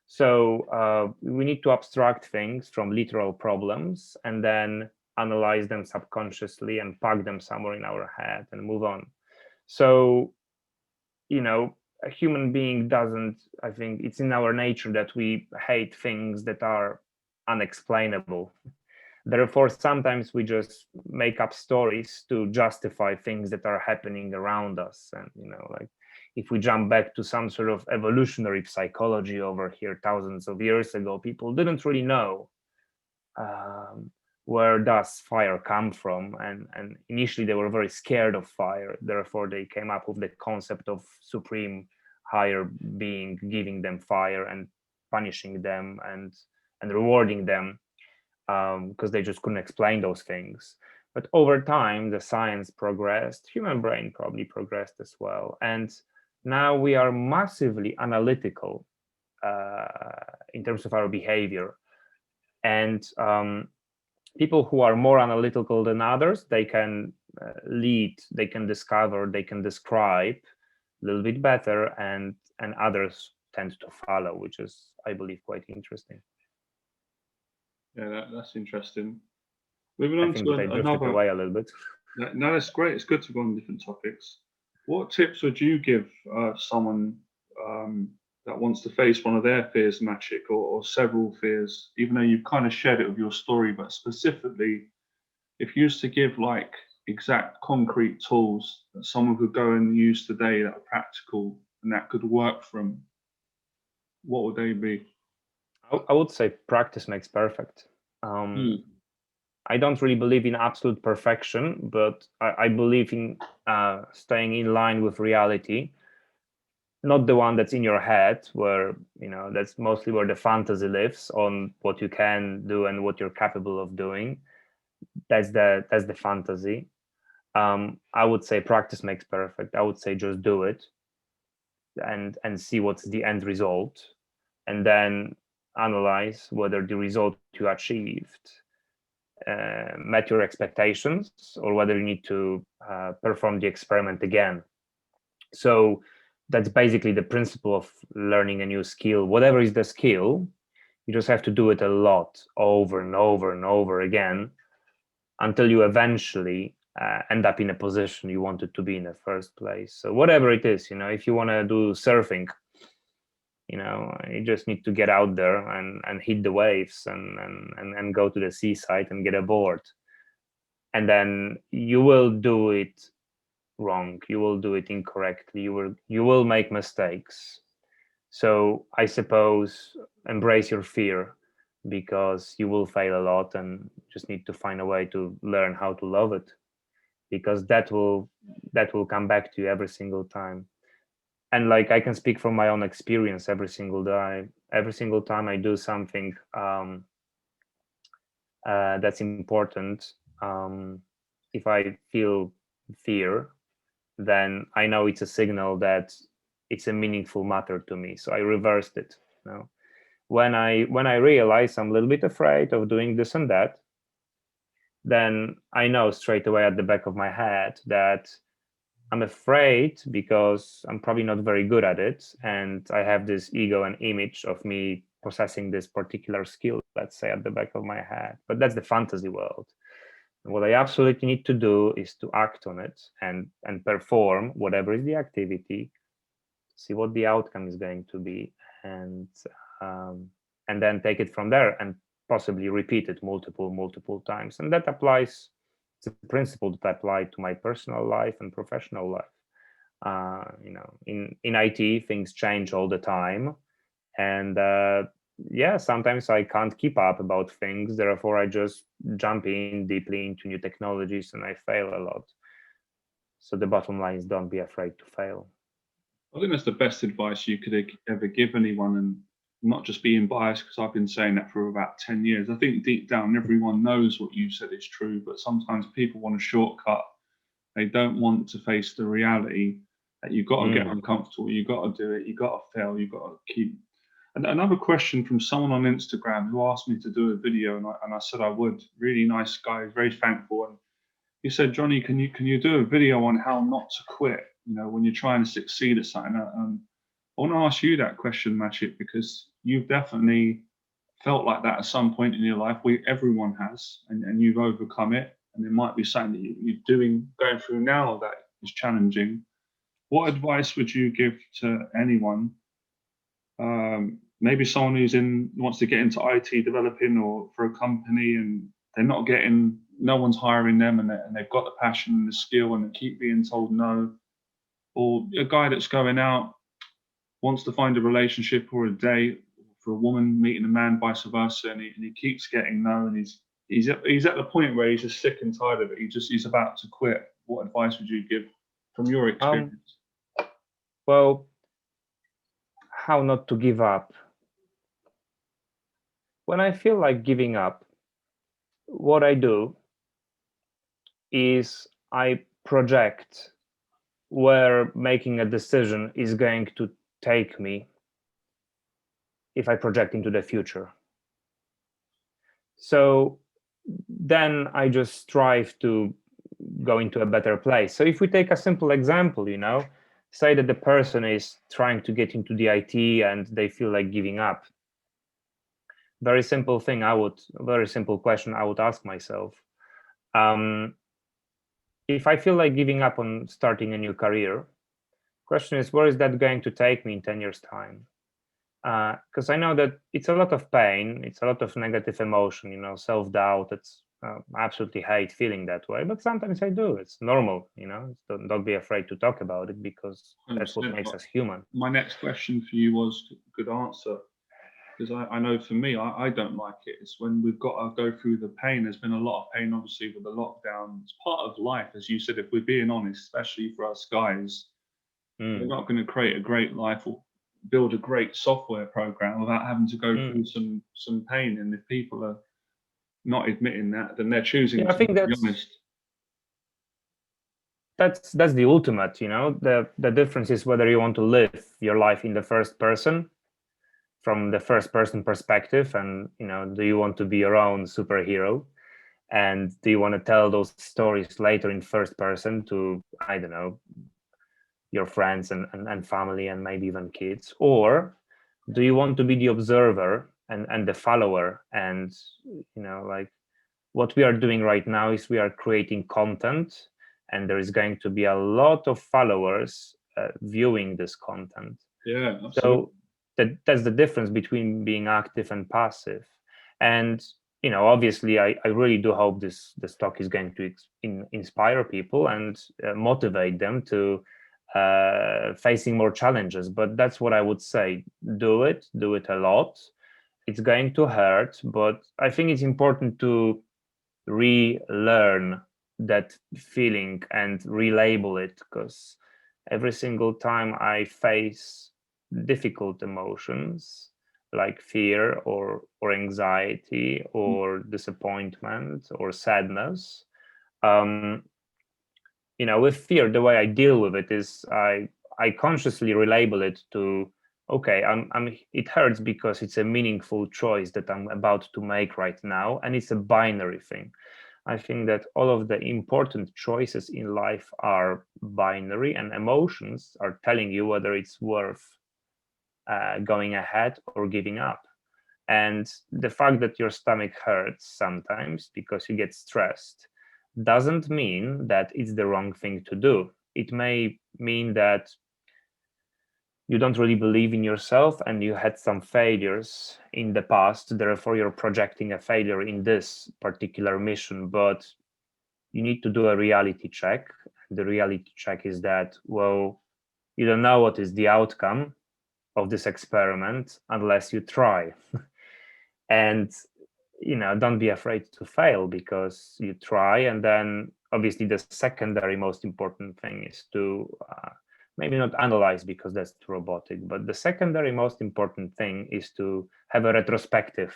So we need to abstract things from literal problems and then analyze them subconsciously and pack them somewhere in our head and move on. So, a human being doesn't, I think it's in our nature that we hate things that are unexplainable. Therefore, sometimes we just make up stories to justify things that are happening around us. And, like if we jump back to some sort of evolutionary psychology over here thousands of years ago, people didn't really know where does fire come from. And initially they were very scared of fire. Therefore, they came up with the concept of supreme higher being giving them fire and punishing them and rewarding them, because they just couldn't explain those things. But over time, the science progressed, human brain probably progressed as well. And now we are massively analytical in terms of our behavior. And people who are more analytical than others, they can lead, they can discover, they can describe a little bit better, and others tend to follow, which is, I believe, quite interesting. Yeah, that's interesting. Moving I on think to that I drifted another. away a little bit. No, that's great. It's good to go on different topics. What tips would you give someone that wants to face one of their fears, Maciek, or several fears, even though you've kind of shared it with your story, but specifically, if you used to give like exact concrete tools that someone could go and use today that are practical and that could work for them, what would they be? I would say practice makes perfect. I don't really believe in absolute perfection, but I believe in staying in line with reality, not the one that's in your head, where that's mostly where the fantasy lives on what you can do and what you're capable of doing. That's the fantasy. I would say practice makes perfect. I would say just do it and see what's the end result, and then analyze whether the result you achieved met your expectations, or whether you need to perform the experiment again. So that's basically the principle of learning a new skill. Whatever is the skill, you just have to do it a lot, over and over and over again, until you eventually end up in a position you wanted to be in the first place. So whatever it is, if you want to do surfing, you just need to get out there and hit the waves and go to the seaside and get a board. And then you will do it wrong. You will do it incorrectly. You will make mistakes. So I suppose embrace your fear, because you will fail a lot and just need to find a way to learn how to love it, because that will come back to you every single time. And like, I can speak from my own experience. Every single time I do something that's important, if I feel fear, then I know it's a signal that it's a meaningful matter to me. So I reversed it. when I realize I'm a little bit afraid of doing this and that, then I know straight away at the back of my head that I'm afraid because I'm probably not very good at it, and I have this ego and image of me possessing this particular skill, let's say, at the back of my head. But that's the fantasy world. And what I absolutely need to do is to act on it and perform whatever is the activity, see what the outcome is going to be, and um, and then take it from there and possibly repeat it multiple times. And that applies, it's a principle that I apply to my personal life and professional life. In IT, things change all the time, and yeah, sometimes I can't keep up about things. Therefore, I just jump in deeply into new technologies, and I fail a lot. So the bottom line is, don't be afraid to fail. I think that's the best advice you could ever give anyone, and not just being biased, because I've been saying that for about 10 years. I think deep down, everyone knows what you said is true, but sometimes people want a shortcut. They don't want to face the reality that you've got to get uncomfortable, you've got to do it, you've got to fail, you've got to keep. And another question from someone on Instagram who asked me to do a video, and I said I would. Really nice guy, very thankful. And he said, Johnny, can you do a video on how not to quit? You know, when you're trying to succeed at something. I want to ask you that question, Maciek, because you've definitely felt like that at some point in your life. Everyone has, and you've overcome it. And it might be something that you're going through now that is challenging. What advice would you give to anyone? Maybe someone wants to get into IT developing or for a company, and they're not getting, no one's hiring them, and they've got the passion and the skill, and they keep being told no. Or a guy that's going out, wants to find a relationship or a date for a woman meeting a man, vice versa, and he keeps getting no, and he's at the point where he's just sick and tired of it. He's about to quit. What advice would you give from your experience? Well, how not to give up? When I feel like giving up, what I do is I project where making a decision is going to take me if I project into the future. So then I just strive to go into a better place. So if we take a simple example, say that the person is trying to get into the IT and they feel like giving up. Very simple question I would ask myself. If I feel like giving up on starting a new career, question is, where is that going to take me in 10 years' time? Because I know that it's a lot of pain, it's a lot of negative emotion, self-doubt. It's I absolutely hate feeling that way, but sometimes I do. It's normal, don't be afraid to talk about it, because that's what makes us human. My next question for you was, good answer, because I know for me, I don't like it. It's when we've got to go through the pain. There's been a lot of pain, obviously, with the lockdown. It's part of life, as you said. If we're being honest, especially for us guys, we're not going to create a great life or build a great software program without having to go through some pain. And if people are not admitting that, then they're choosing to be honest. That's the ultimate, the difference is whether you want to live your life in the first person, from the first person perspective, and do you want to be your own superhero, and do you want to tell those stories later in first person to, I don't know, your friends and family and maybe even kids? Or do you want to be the observer and the follower? And like what we are doing right now is we are creating content, and there is going to be a lot of followers viewing this content. Yeah, absolutely. So that's the difference between being active and passive. And obviously I really do hope this talk is going to inspire people and motivate them to facing more challenges. But that's what I would say. Do it a lot. It's going to hurt, but I think it's important to relearn that feeling and relabel it, because every single time I face difficult emotions like fear or anxiety or disappointment or sadness, with fear, the way I deal with it is I consciously relabel it to okay, it hurts because it's a meaningful choice that I'm about to make right now, and it's a binary thing. I think that all of the important choices in life are binary, and emotions are telling you whether it's worth going ahead or giving up. And the fact that your stomach hurts sometimes because you get stressed doesn't mean that it's the wrong thing to do. It may mean that you don't really believe in yourself and you had some failures in the past, therefore you're projecting a failure in this particular mission. But you need to do a reality check. The reality check is that, well, you don't know what is the outcome of this experiment unless you try. And don't be afraid to fail, because you try. And then obviously the secondary most important thing is to maybe not analyze, because that's too robotic, but the secondary most important thing is to have a retrospective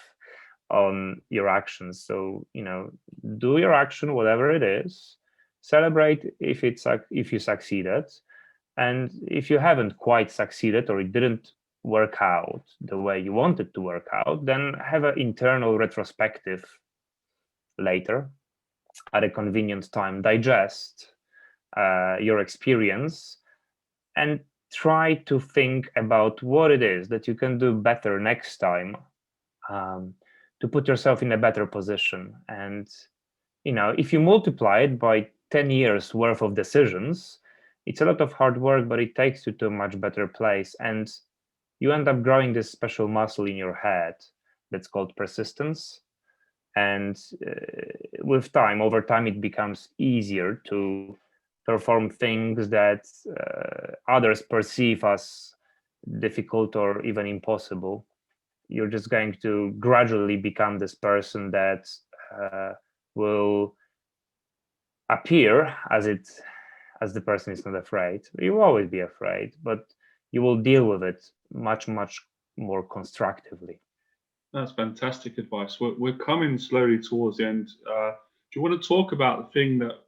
on your actions. So do your action, whatever it is, celebrate if you succeeded, and if you haven't quite succeeded or it didn't work out the way you wanted to work out, then have an internal retrospective later at a convenient time, digest your experience, and try to think about what it is that you can do better next time, um, to put yourself in a better position. And if you multiply it by 10 years worth of decisions, it's a lot of hard work, but it takes you to a much better place. And you end up growing this special muscle in your head that's called persistence. And with time, over time, it becomes easier to perform things that others perceive as difficult or even impossible. You're just going to gradually become this person that will appear as the person is not afraid. You will always be afraid, but you will deal with it much, much more constructively. That's fantastic advice. We're coming slowly towards the end. Do you want to talk about the thing that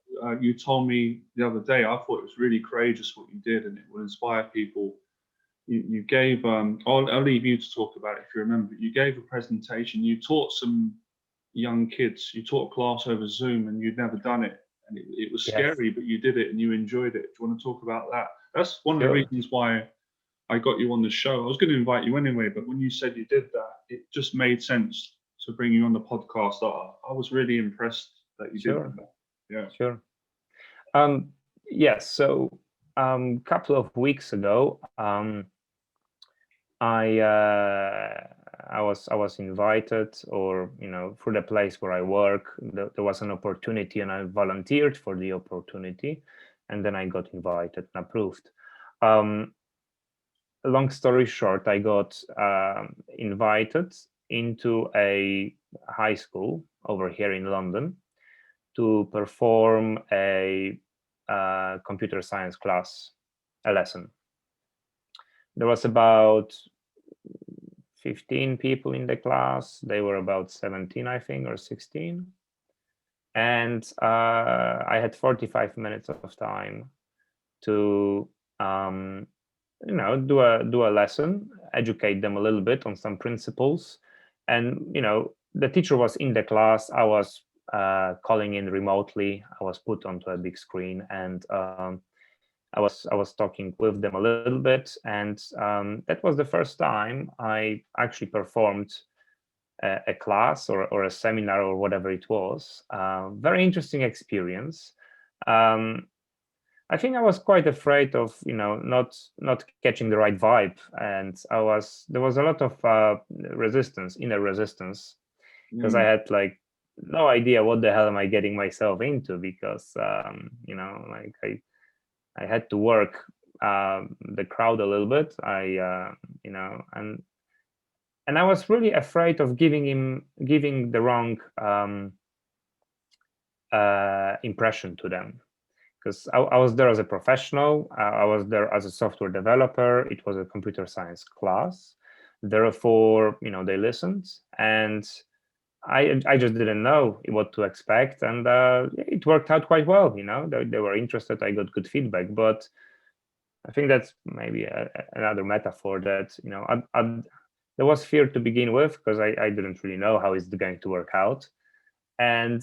you told me the other day? I thought it was really courageous what you did, and it will inspire people. You gave, I'll leave you to talk about it if you remember. You gave a presentation. You taught some young kids. You taught a class over Zoom, and you'd never done it. And it was Yes, scary, but you did it and you enjoyed it. Do you want to talk about that? That's one of the sure. reasons why I got you on the show. I was going to invite you anyway, but when you said you did that, it just made sense to bring you on the podcast. I was really impressed that you did Sure, that. Yeah. sure. Um, yes. So, couple of weeks ago, I was invited, or through the place where I work, there was an opportunity, and I volunteered for the opportunity, and then I got invited and approved. Um, Long story short, I got invited into a high school over here in London to perform a computer science class, a lesson. There was about 15 people in the class. They were about 17, I think, or 16. And I had 45 minutes of time to do a lesson, educate them a little bit on some principles. And the teacher was in the class. I was calling in remotely. I was put onto a big screen, and I was talking with them a little bit. And that was the first time I actually performed a class or a seminar or whatever it was. Very interesting experience. Um, I think I was quite afraid of not catching the right vibe, and there was a lot of resistance, inner resistance, because I Mm. had like no idea what the hell am I getting myself into, because like I had to work the crowd a little bit. And I was really afraid of giving the wrong impression to them, because I was there as a professional. I was there as a software developer. It was a computer science class. Therefore, they listened, and I just didn't know what to expect, and it worked out quite well. They were interested. I got good feedback, but I think that's maybe another metaphor that, you know, there was fear to begin with because I didn't really know how it's going to work out. And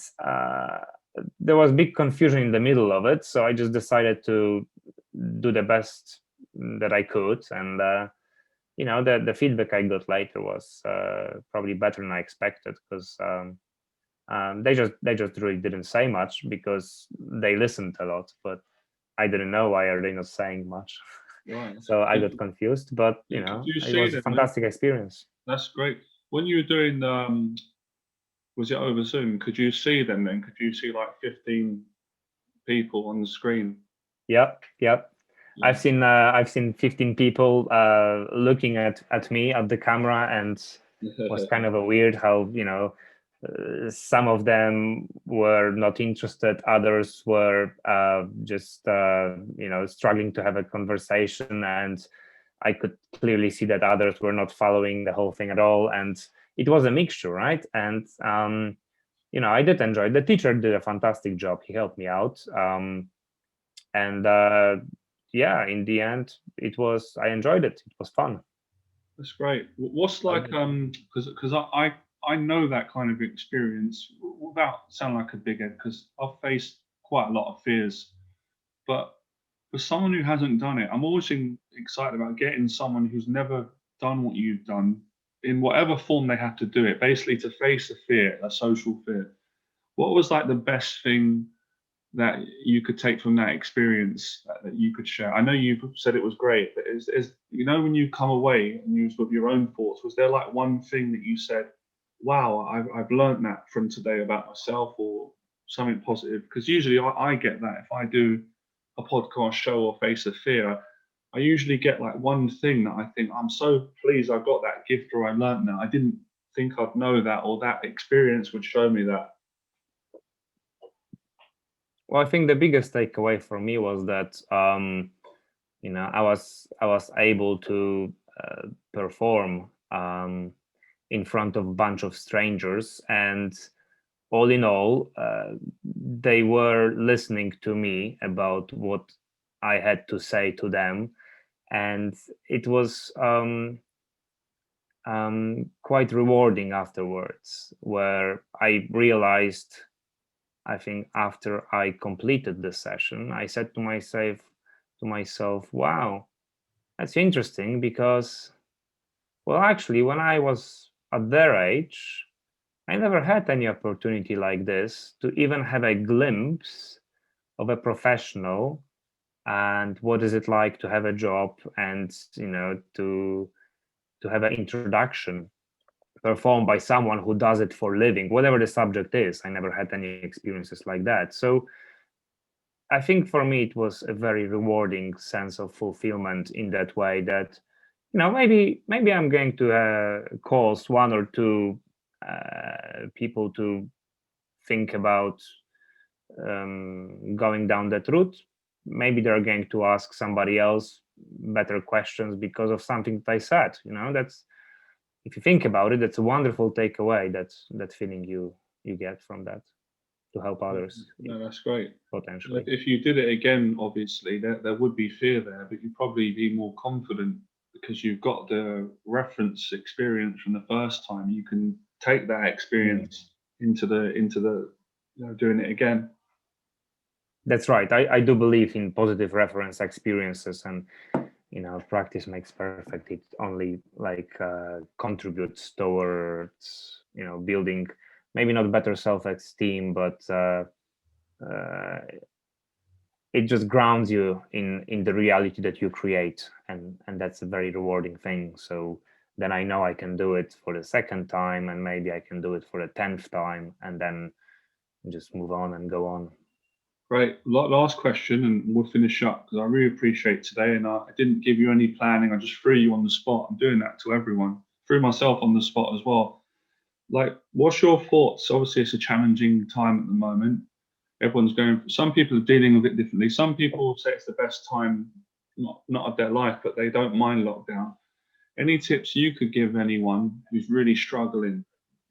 there was big confusion in the middle of it. So I just decided to do the best that I could. And, you know, the feedback I got later was probably better than I expected because they just really didn't say much because they listened a lot, but I didn't know why are they not saying much. Right. So I got confused, but you Could know, you it see was a them fantastic experience. That's great. When you were doing was it over Zoom? Could you see them then? Could you see like 15 people on the screen? Yep. Yeah. I've seen 15 people looking at me at the camera, and was kind of a weird how, you know, some of them were not interested, others were just you know, struggling to have a conversation, and I could clearly see that others were not following the whole thing at all, and it was a mixture, right? And you know, I did enjoy it. The teacher did a fantastic job. He helped me out, and yeah, in the end, I enjoyed it. It was fun. That's great. What's like because I know that kind of experience without sounding like a big head because I've faced quite a lot of fears, but for someone who hasn't done it, I'm always excited about getting someone who's never done what you've done in whatever form they have to do it, basically to face a fear, a social fear. What was like the best thing that you could take from that experience that you could share? I know you said it was great, but is you know when you come away and you was with your own thoughts, was there like one thing that you said, "Wow, I've learned that from today about myself," or something positive? Because usually I get that if I do a podcast show or face a fear, I usually get like one thing that I think I'm so pleased I got that gift or I learned that. I didn't think I'd know that or that experience would show me that. Well, I think the biggest takeaway for me was that you know, I was able to perform in front of a bunch of strangers, and all in all, they were listening to me about what I had to say to them, and it was quite rewarding afterwards, where I realized, I think after I completed the session, I said to myself, wow, that's interesting because, well, actually, when I was at their age, I never had any opportunity like this to even have a glimpse of a professional and what is it like to have a job, and, you know, to have an introduction performed by someone who does it for a living, whatever the subject is. I never had any experiences like that. So I think for me, it was a very rewarding sense of fulfillment in that way that, you know, maybe I'm going to cause one or two people to think about going down that route. Maybe they're going to ask somebody else better questions because of something that I said. You know, that's, if you think about it, that's a wonderful takeaway. That feeling you get from that, to help others No, that's great. potentially. If you did it again, obviously there would be fear there, but you'd probably be more confident because you've got the reference experience from the first time. You can take that experience into the you know, doing it again. That's right. I do believe in positive reference experiences, and, you know, practice makes perfect. It only like contributes towards, you know, building maybe not better self-esteem, but it just grounds you in the reality that you create, and that's a very rewarding thing. So then I know I can do it for the second time, and maybe I can do it for the 10th time, and then just move on and go on. Great. Last question, and we'll finish up because I really appreciate today. And I didn't give you any planning. I just threw you on the spot. I'm doing that to everyone. Threw myself on the spot as well. Like, what's your thoughts? Obviously, it's a challenging time at the moment. Everyone's going. Some people are dealing with it differently. Some people say it's the best time, not of their life, but they don't mind lockdown. Any tips you could give anyone who's really struggling?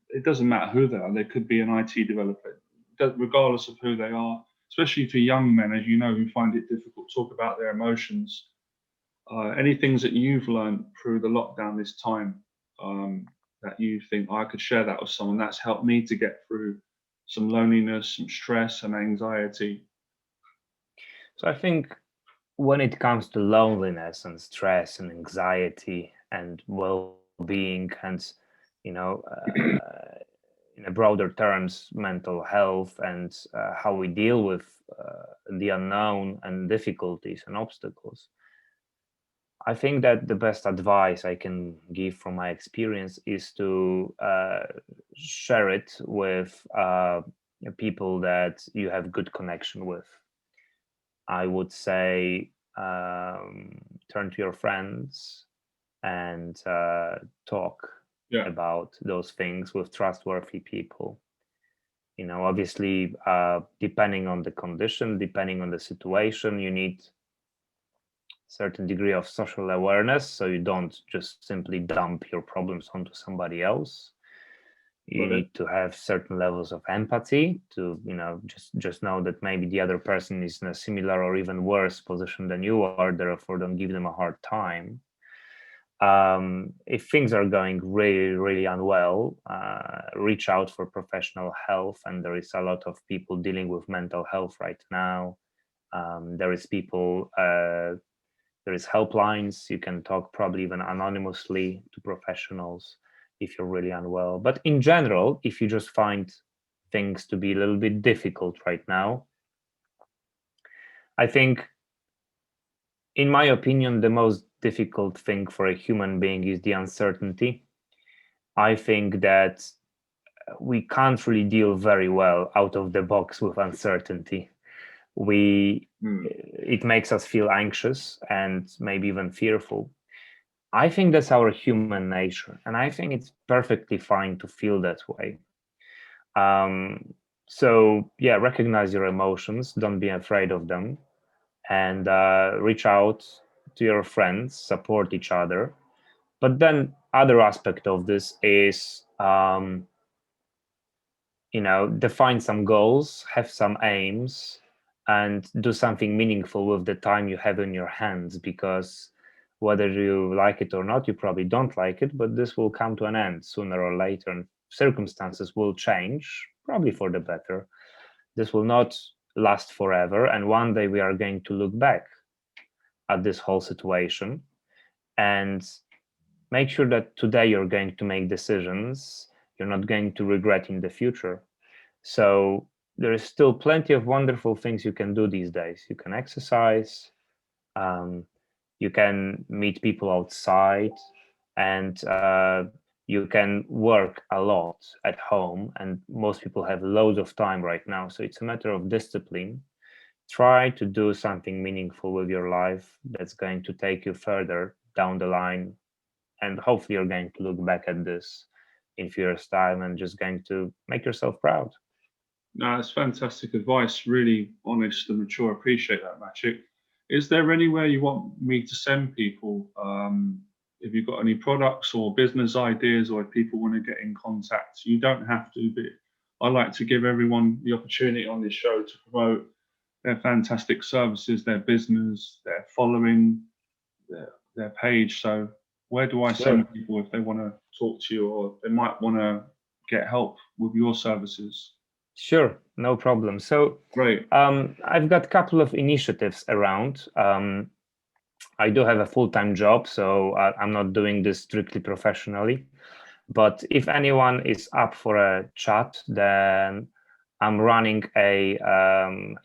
It doesn't matter who they are. They could be an IT developer, regardless of who they are. Especially for young men, as you know, who find it difficult to talk about their emotions. Any things that you've learned through the lockdown this time, that you think I could share that with someone that's helped me to get through some loneliness, some stress and anxiety? So I think when it comes to loneliness and stress and anxiety and well-being and, you know, in a broader terms, mental health and how we deal with the unknown and difficulties and obstacles, I think that the best advice I can give from my experience is to share it with people that you have good connection with. I would say turn to your friends and talk Yeah, about those things with trustworthy people. Obviously, depending on the condition, depending on the situation, you need certain degree of social awareness, so you don't just simply dump your problems onto somebody else. You got it. need to have certain levels of empathy to just know that maybe the other person is in a similar or even worse position than you are, therefore don't give them a hard time. If things are going really, really unwell, reach out for professional help. And there is a lot of people dealing with mental health right now. There is people there is helplines. You can talk probably even anonymously to professionals if you're really unwell. But in general, if you just find things to be a little bit difficult right now, I think, in my opinion, the most difficult thing for a human being is the uncertainty. I think that we can't really deal very well out of the box with uncertainty. It makes us feel anxious and maybe even fearful. I think that's our human nature, and I think it's perfectly fine to feel that way. So yeah, recognize your emotions, don't be afraid of them, and reach out to your friends, support each other. But then other aspect of this is define some goals, have some aims, and do something meaningful with the time you have in your hands, because whether you like it or not, you probably don't like it, but this will come to an end sooner or later, and circumstances will change, probably for the better. This will not last forever, and one day we are going to look back at this whole situation and make sure that today you're going to make decisions you're not going to regret in the future. So there is still plenty of wonderful things you can do these days. You can exercise, you can meet people outside, and you can work a lot at home. And most people have loads of time right now. So it's a matter of discipline. Try to do something meaningful with your life that's going to take you further down the line. And hopefully you're going to look back at this in few years' time and just going to make yourself proud. No, it's fantastic advice. Really honest and mature. Appreciate that, Maciek. Is there anywhere you want me to send people? If you've got any products or business ideas, or if people want to get in contact, you don't have to. But I like to give everyone the opportunity on this show to promote their fantastic services, their business, their following, their page. So, where do I Sure. send people if they want to talk to you, or they might want to get help with your services? Sure, no problem. So Great. I've got a couple of initiatives around. I do have a full-time job, so I'm not doing this strictly professionally. But if anyone is up for a chat, then I'm running a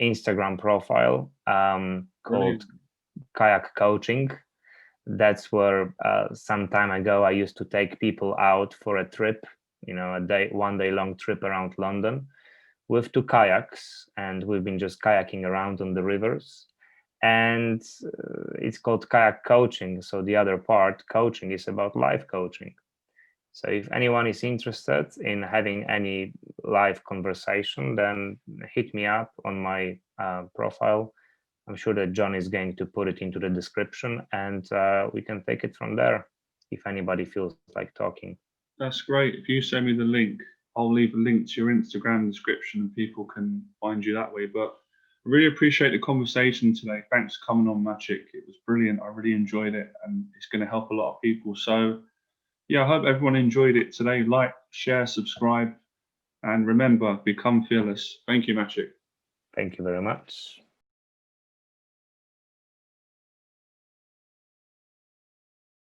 Instagram profile called Brilliant. Kayak Coaching. That's where some time ago I used to take people out for a trip, one day long trip around London with two kayaks, and we've been just kayaking around on the rivers. And it's called kayak coaching. So the other part, coaching, is about life coaching. So if anyone is interested in having any live conversation, then hit me up on my profile. I'm sure that John is going to put it into the description, and we can take it from there if anybody feels like talking. That's great. If you send me the link, I'll leave a link to your Instagram description and people can find you that way. But really appreciate the conversation today. Thanks for coming on, Maciek. It was brilliant. I really enjoyed it, and it's going to help a lot of people. So, yeah, I hope everyone enjoyed it today. Like, share, subscribe, and remember, become fearless. Thank you, Maciek. Thank you very much.